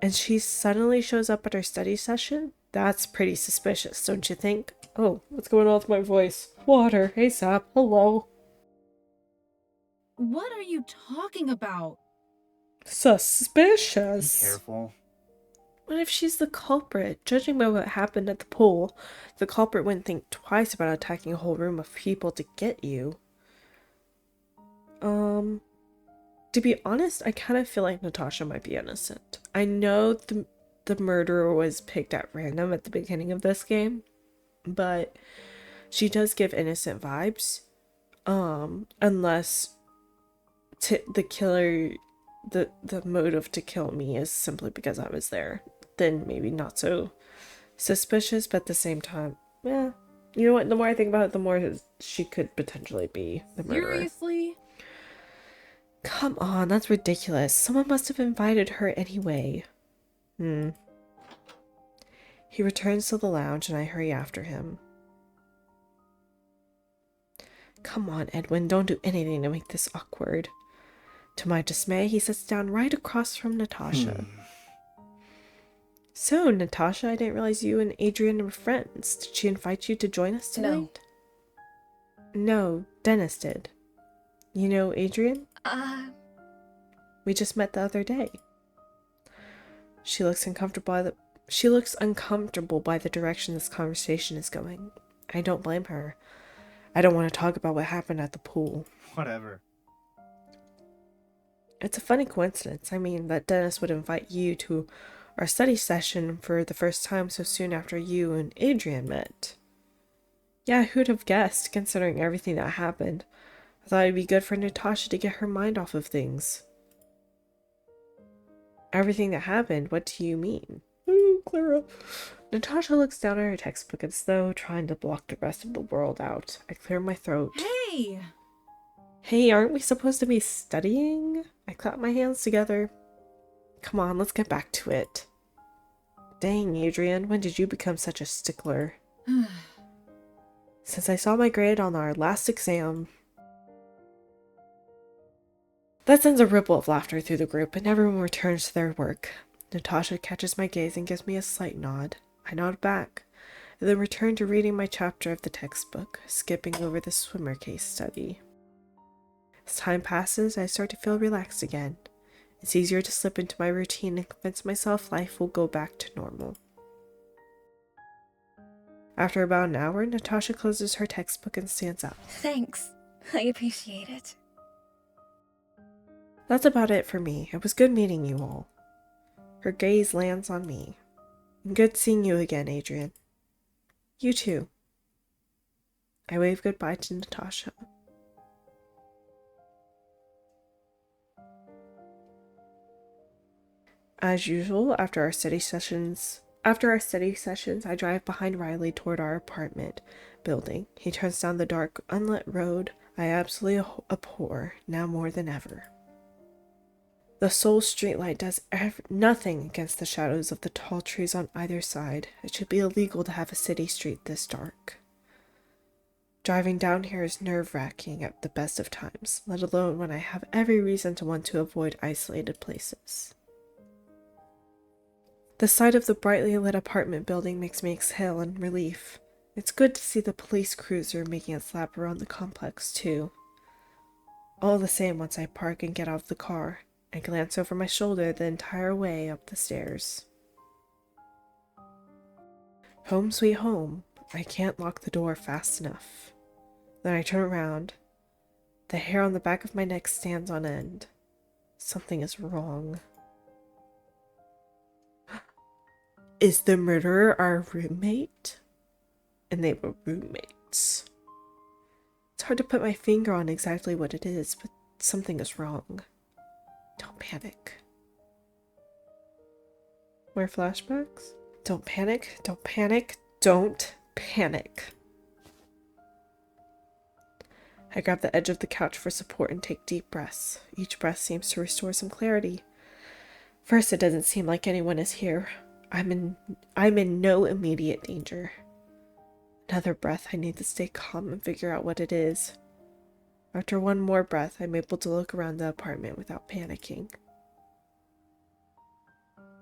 And she suddenly shows up at our study session? That's pretty suspicious, don't you think? Oh, what's going on with my voice? Water, ASAP, hello. What are you talking about? Suspicious. Be careful. What if she's the culprit? Judging by what happened at the pool, the culprit wouldn't think twice about attacking a whole room of people to get you. To be honest, I kind of feel like Natasha might be innocent. I know the murderer was picked at random at the beginning of this game, but she does give innocent vibes. Unless the killer, the motive to kill me is simply because I was there, then maybe not so suspicious, but at the same time, yeah. You know what, the more I think about it, the more she could potentially be the murderer. Seriously? Come on, that's ridiculous. Someone must have invited her anyway. He returns to the lounge and I hurry after him. Come on, Edwin, don't do anything to make this awkward. To my dismay, he sits down right across from Natasha. So, Natasha, I didn't realize you and Adrian were friends. Did she invite you to join us tonight? No, Dennis did. You know Adrian? We just met the other day. She looks uncomfortable by the direction this conversation is going. I don't blame her. I don't want to talk about what happened at the pool. Whatever. It's a funny coincidence. I mean, that Dennis would invite you to our study session for the first time so soon after you and Adrian met. Yeah, who'd have guessed, considering everything that happened. I thought it'd be good for Natasha to get her mind off of things. Everything that happened? What do you mean? Ooh, Clara. Natasha looks down at her textbook as though trying to block the rest of the world out. I clear my throat. Hey! Hey, aren't we supposed to be studying? I clap my hands together. Come on, let's get back to it. Dang, Adrian, when did you become such a stickler? Since I saw my grade on our last exam. That sends a ripple of laughter through the group, and everyone returns to their work. Natasha catches my gaze and gives me a slight nod. I nod back, and then return to reading my chapter of the textbook, skipping over the swimmer case study. As time passes, I start to feel relaxed again. It's easier to slip into my routine and convince myself life will go back to normal. After about an hour, Natasha closes her textbook and stands up. Thanks. I appreciate it. That's about it for me. It was good meeting you all. Her gaze lands on me. Good seeing you again, Adrian. You too. I wave goodbye to Natasha. As usual, after our study sessions, I drive behind Riley toward our apartment building. He turns down the dark, unlit road I absolutely abhor, now more than ever. The sole streetlight does nothing against the shadows of the tall trees on either side. It should be illegal to have a city street this dark. Driving down here is nerve-wracking at the best of times, let alone when I have every reason to want to avoid isolated places. The sight of the brightly lit apartment building makes me exhale in relief. It's good to see the police cruiser making its lap around the complex, too. All the same, once I park and get out of the car, I glance over my shoulder the entire way up the stairs. Home sweet home. I can't lock the door fast enough. Then I turn around. The hair on the back of my neck stands on end. Something is wrong. Is the murderer our roommate? And they were roommates. It's hard to put my finger on exactly what it is, but something is wrong. Don't panic. More flashbacks? Don't panic, don't panic, don't panic. I grab the edge of the couch for support and take deep breaths. Each breath seems to restore some clarity. First, it doesn't seem like anyone is here. I'm in no immediate danger. Another breath, I need to stay calm and figure out what it is. After one more breath, I'm able to look around the apartment without panicking.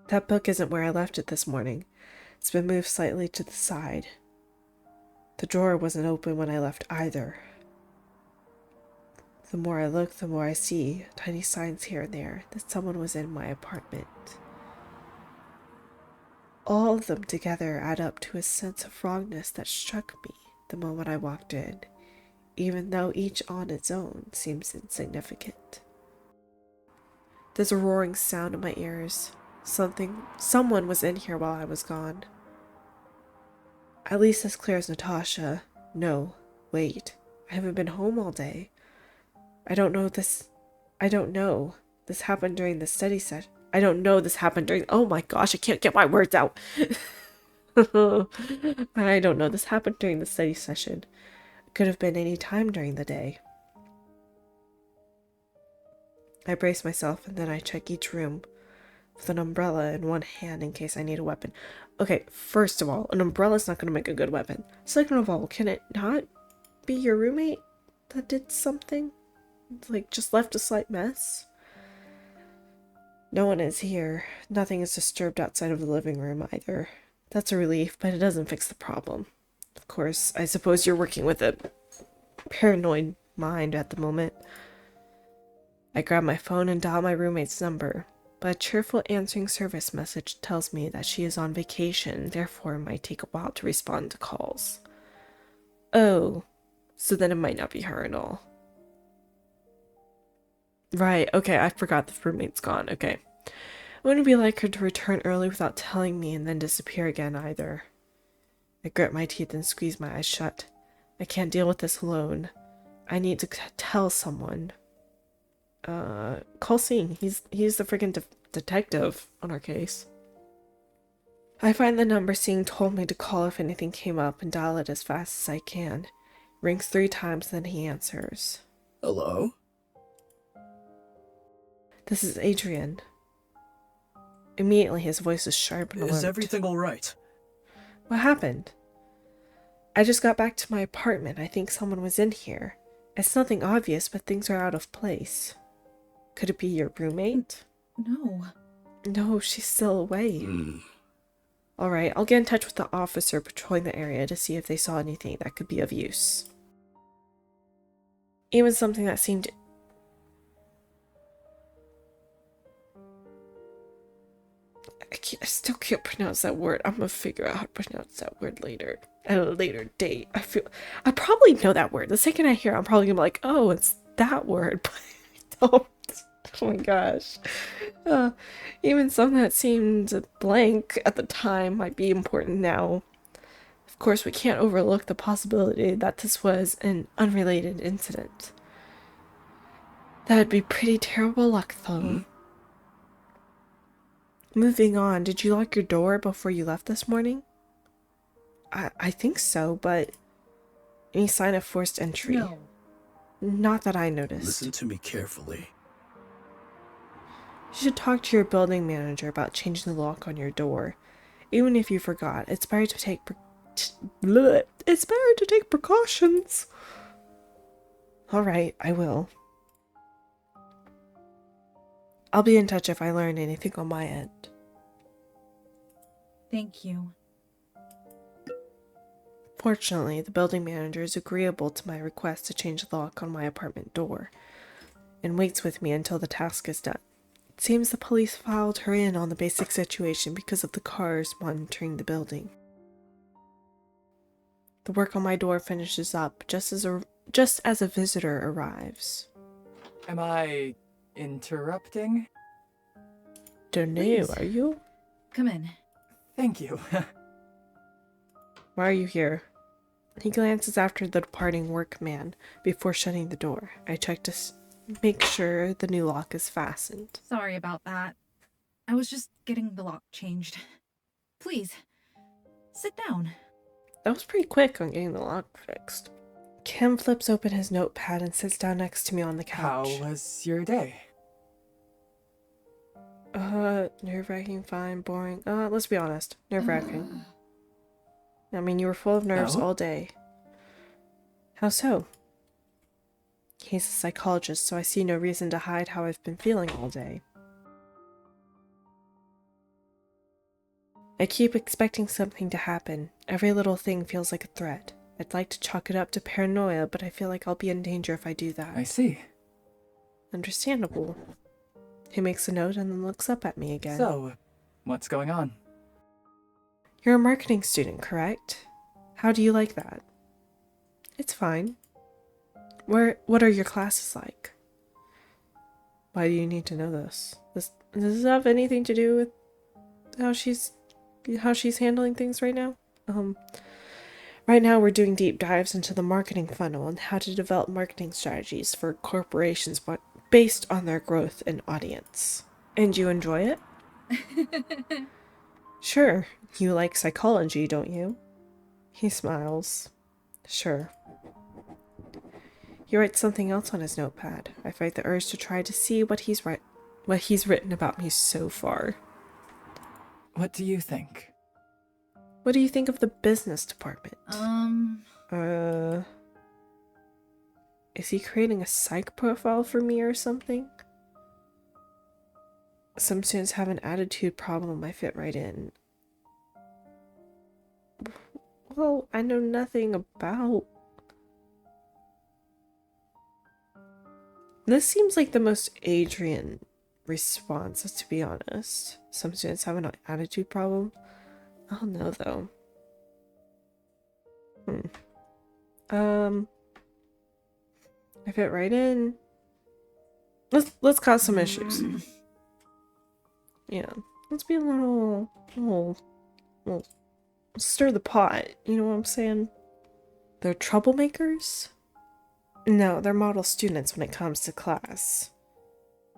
That book isn't where I left it this morning. It's been moved slightly to the side. The drawer wasn't open when I left either. The more I look, the more I see tiny signs here and there that someone was in my apartment. All of them together add up to a sense of wrongness that struck me the moment I walked in, even though each on its own seems insignificant. There's a roaring sound in my ears. Someone was in here while I was gone. At least as clear as Natasha. No, wait, I haven't been home all day. I don't know. This happened during the study session. Oh my gosh, I can't get my words out. I don't know. This happened during the study session. It could have been any time during the day. I brace myself and then I check each room with an umbrella in one hand in case I need a weapon. Okay, first of all, an umbrella's not going to make a good weapon. Second of all, can it not be your roommate that did something? Like, just left a slight mess? No one is here. Nothing is disturbed outside of the living room either. That's a relief, but it doesn't fix the problem. Of course, I suppose you're working with a paranoid mind at the moment. I grab my phone and dial my roommate's number, but a cheerful answering service message tells me that she is on vacation, therefore it might take a while to respond to calls. Oh, so then it might not be her at all. Right, okay, I forgot the roommate's gone, okay. It wouldn't be like her to return early without telling me and then disappear again either. I grit my teeth and squeeze my eyes shut. I can't deal with this alone. I need to tell someone. Call Singh. He's the freaking detective on our case. I find the number Singh told me to call if anything came up and dial it as fast as I can. Rings 3 times, then he answers. Hello? This is Adrian. Immediately his voice is sharp and alert. Is everything alright? What happened? I just got back to my apartment. I think someone was in here. It's nothing obvious, but things are out of place. Could it be your roommate? No. No, she's still away. Alright, I'll get in touch with the officer patrolling the area to see if they saw anything that could be of use. Even something that seemed... I still can't pronounce that word. I'm gonna figure out how to pronounce that word later. At a later date. I probably know that word. The second I hear it, I'm probably gonna be like, oh, it's that word. But I don't. Oh my gosh. Even something that seemed blank at the time might be important now. Of course, we can't overlook the possibility that this was an unrelated incident. That'd be pretty terrible luck, though. Moving on, did you lock your door before you left this morning? I think so, but any sign of forced entry? No. Not that I noticed. Listen to me carefully. You should talk to your building manager about changing the lock on your door. Even if you forgot, it's better to take bleh, it's better to take precautions. Alright, I will. I'll be in touch if I learn anything on my end. Thank you. Fortunately, the building manager is agreeable to my request to change the lock on my apartment door, and waits with me until the task is done. It seems the police filed her in on the basic situation because of the cars monitoring the building. The work on my door finishes up just as a visitor arrives. Am I interrupting? Don't know, Please. are you? Come in. Thank you. Why are you here? He glances after the departing workman before shutting the door. I check to make sure the new lock is fastened. Sorry about that. I was just getting the lock changed. Please, sit down. That was pretty quick on getting the lock fixed. Kim flips open his notepad and sits down next to me on the How couch. was your day? Nerve-wracking, fine, boring. Let's be honest. Nerve-wracking. I mean, you were full of nerves Oh? all day. How so? He's a psychologist, so I see no reason to hide how I've been feeling all day. I keep expecting something to happen. Every little thing feels like a threat. I'd like to chalk it up to paranoia, but I feel like I'll be in danger if I do that. I see. Understandable. He makes a note and then looks up at me again. So, what's going on? You're a marketing student, correct? How do you like that? It's fine. What are your classes like? Why do you need to know this? Does this have anything to do with how she's handling things right now? Right now we're doing deep dives into the marketing funnel and how to develop marketing strategies for corporations based on their growth and audience. And you enjoy it? Sure. You like psychology, don't you? He smiles. Sure. He writes something else on his notepad. I fight the urge to try to see what he's written about me so far. What do you think? What do you think of the business department? Is he creating a psych profile for me or something? Some students have an attitude problem I fit right in. Well, I know nothing about... This seems like the most Adrian response, to be honest. Some students have an attitude problem. I don't know, though. I fit right in. Let's cause some issues. Yeah, let's be a little stir the pot. You know what I'm saying? They're troublemakers? No, they're model students when it comes to class.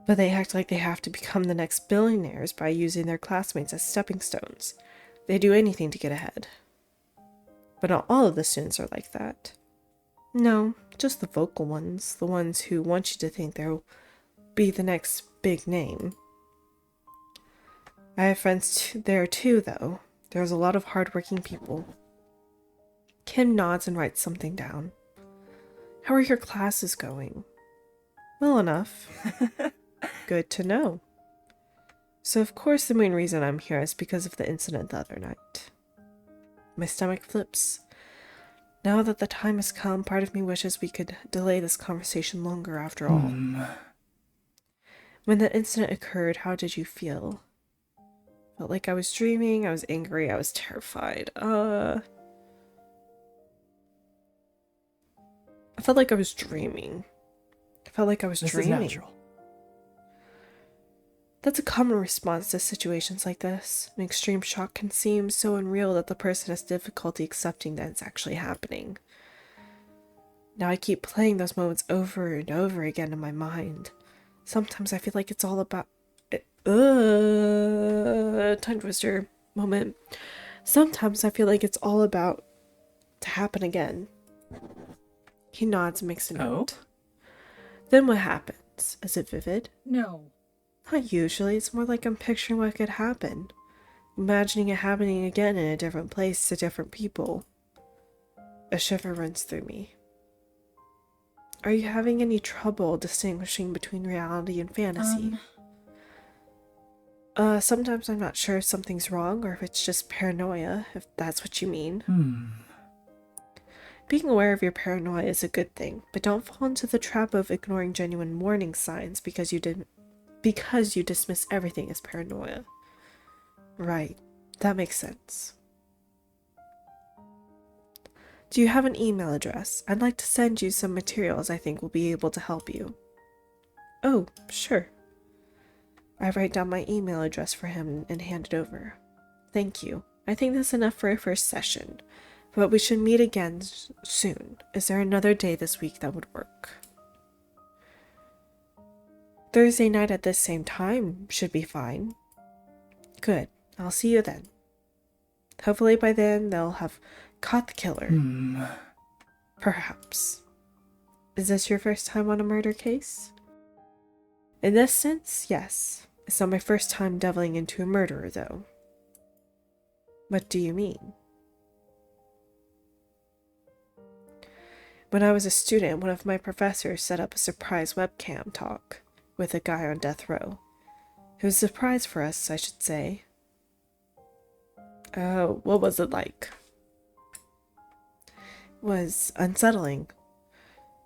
But they act like they have to become the next billionaires by using their classmates as stepping stones. They do anything to get ahead. But not all of the students are like that. No, just the vocal ones. The ones who want you to think they'll be the next big name. I have friends there too, though. There's a lot of hardworking people. Kim nods and writes something down. How are your classes going? Well enough. Good to know. So of course the main reason I'm here is because of the incident the other night. My stomach flips. Now that the time has come, part of me wishes we could delay this conversation longer after all. When the incident occurred, how did you feel? Felt like I was dreaming, I was angry, I was terrified. I felt like I was dreaming. I felt like I was dreaming. This is natural. That's a common response to situations like this. An extreme shock can seem so unreal that the person has difficulty accepting that it's actually happening. Now I keep playing those moments over and over again in my mind. Sometimes I feel like it's all about... tongue twister moment. Sometimes I feel like it's all about to happen again. He nods and makes a note. Then what happens? Is it vivid? No. Not usually. It's more like I'm picturing what could happen. imagining it happening again in a different place to different people. A shiver runs through me. Are you having any trouble distinguishing between reality and fantasy? Sometimes I'm not sure if something's wrong or if it's just paranoia, if that's what you mean. Being aware of your paranoia is a good thing, but don't fall into the trap of ignoring genuine warning signs because you dismiss everything as paranoia. Right, that makes sense. Do you have an email address? I'd like to send you some materials I think will be able to help you. Oh, sure. I write down my email address for him and hand it over. Thank you. I think that's enough for a first session, but we should meet again soon. Is there another day this week that would work? Thursday night at this same time should be fine. Good. I'll see you then. Hopefully by then they'll have caught the killer. Perhaps. Is this your first time on a murder case? In this sense, yes. It's not my first time delving into a murderer, though. What do you mean? When I was a student, one of my professors set up a surprise webcam talk with a guy on death row. It was a surprise for us, I should say. What was it like? It was unsettling.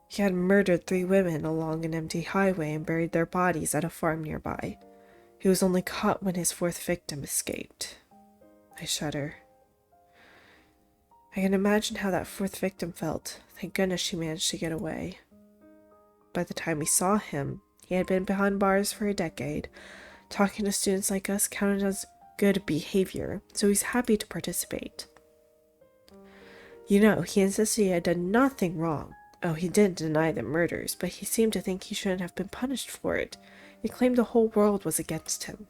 He had murdered 3 women along an empty highway and buried their bodies at a farm nearby. He was only caught when his 4th victim escaped. I shudder. I can imagine how that 4th victim felt. Thank goodness she managed to get away. By the time we saw him, he had been behind bars for a decade. Talking to students like us counted as good behavior, so he's happy to participate. You know, he insisted he had done nothing wrong. Oh, he didn't deny the murders, but he seemed to think he shouldn't have been punished for it. He claimed the whole world was against him.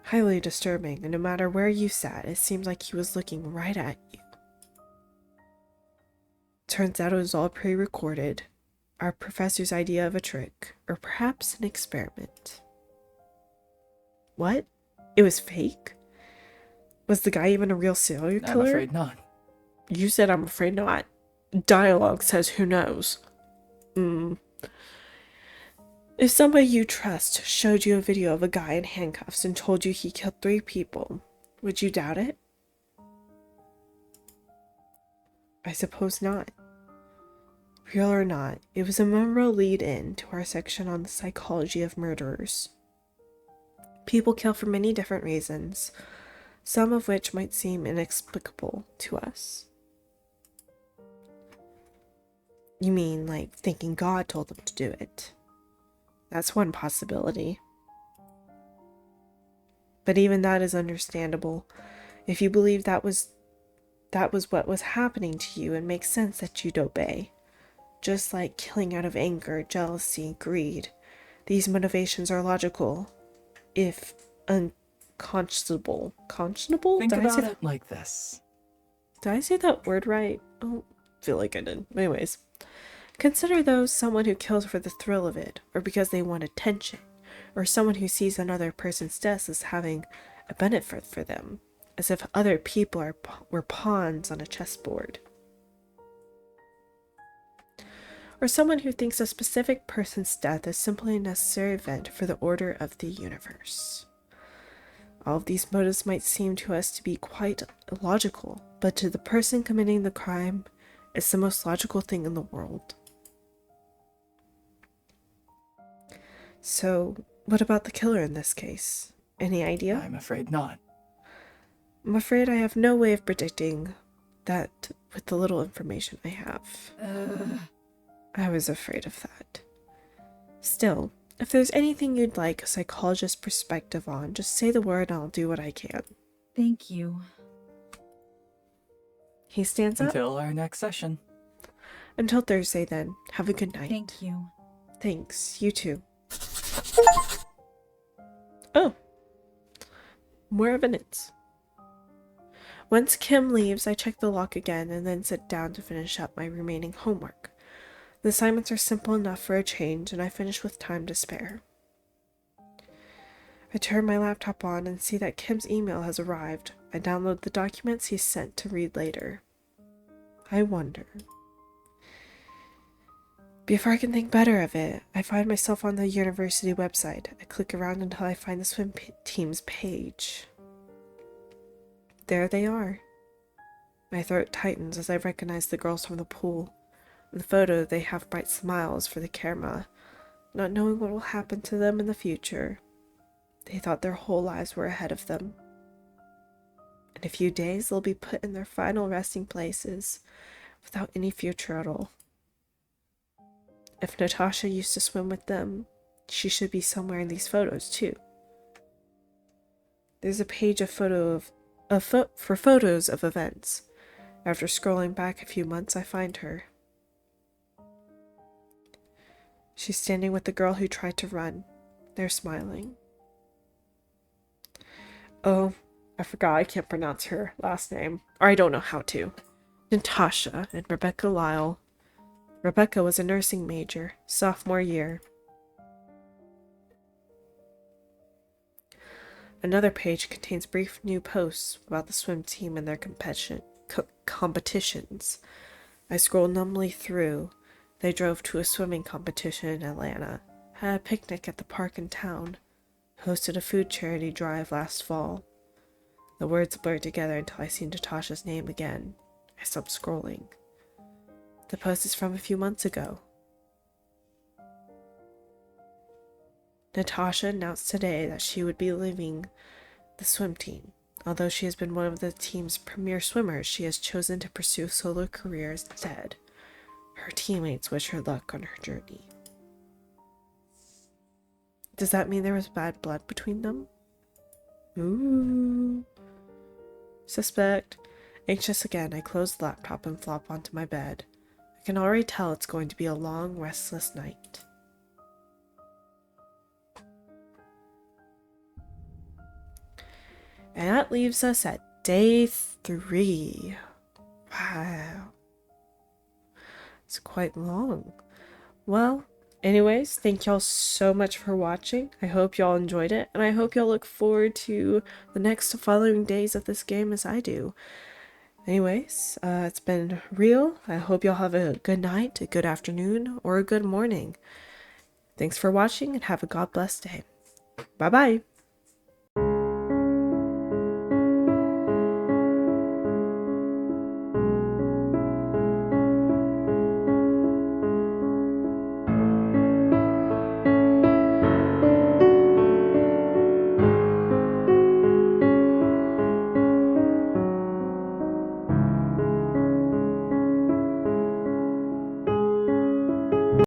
Highly disturbing, and no matter where you sat, it seemed like he was looking right at you. Turns out it was all pre-recorded. Our professor's idea of a trick, or perhaps an experiment. What? It was fake? Was the guy even a real serial killer? I'm afraid not. You said I'm afraid not. Dialogue says who knows. If somebody you trust showed you a video of a guy in handcuffs and told you he killed 3 people, would you doubt it? I suppose not. Real or not, it was a memorable lead-in to our section on the psychology of murderers. People kill for many different reasons, some of which might seem inexplicable to us. You mean like thinking God told them to do it? That's one possibility. But even that is understandable. If you believe that was what was happening to you, it makes sense that you'd obey. Just like killing out of anger, jealousy, greed. These motivations are logical, if unconscionable. Conscionable? Think about it like this. Did I say that word right? I don't feel like I did. Anyways. Consider those someone who kills for the thrill of it, or because they want attention, or someone who sees another person's death as having a benefit for them, as if other people were pawns on a chessboard. Or someone who thinks a specific person's death is simply a necessary event for the order of the universe. All of these motives might seem to us to be quite illogical, but to the person committing the crime, it's the most logical thing in the world. So, what about the killer in this case? Any idea? I'm afraid not. I'm afraid I have no way of predicting that with the little information I have. I was afraid of that. Still, if there's anything you'd like a psychologist's perspective on, just say the word and I'll do what I can. Thank you. He stands up. Until our next session. Until Thursday then. Have a good night. Thank you. Thanks. You too. Oh. More evidence. Once Kim leaves, I check the lock again and then sit down to finish up my remaining homework. The assignments are simple enough for a change, and I finish with time to spare. I turn my laptop on and see that Kim's email has arrived. I download the documents he sent to read later. I wonder. Before I can think better of it, I find myself on the university website. I click around until I find the swim team's page. There they are. My throat tightens as I recognize the girls from the pool. In the photo, they have bright smiles for the camera, not knowing what will happen to them in the future. They thought their whole lives were ahead of them. In a few days, they'll be put in their final resting places without any future at all. If Natasha used to swim with them, she should be somewhere in these photos too. There's a page for photos of events. After scrolling back a few months, I find her. She's standing with the girl who tried to run. They're smiling. Oh, I forgot I can't pronounce her last name. Or I don't know how to. Natasha and Rebecca Lyle. Rebecca was a nursing major, sophomore year. Another page contains brief new posts about the swim team and their competitions. I scroll numbly through. They drove to a swimming competition in Atlanta, had a picnic at the park in town, hosted a food charity drive last fall. The words blur together until I see Natasha's name again. I stop scrolling. The post is from a few months ago. Natasha announced today that she would be leaving the swim team. Although she has been one of the team's premier swimmers, she has chosen to pursue a solo career instead. Her teammates wish her luck on her journey. Does that mean there was bad blood between them? Ooh. Suspect. Anxious again, I close the laptop and flop onto my bed. I can already tell it's going to be a long, restless night. And that leaves us at day 3. Wow. It's quite long. Well, anyways, thank y'all so much for watching. I hope y'all enjoyed it, and I hope y'all look forward to the next following days of this game as I do. Anyways, it's been real. I hope y'all have a good night, a good afternoon, or a good morning. Thanks for watching, and have a God bless day. Bye-bye.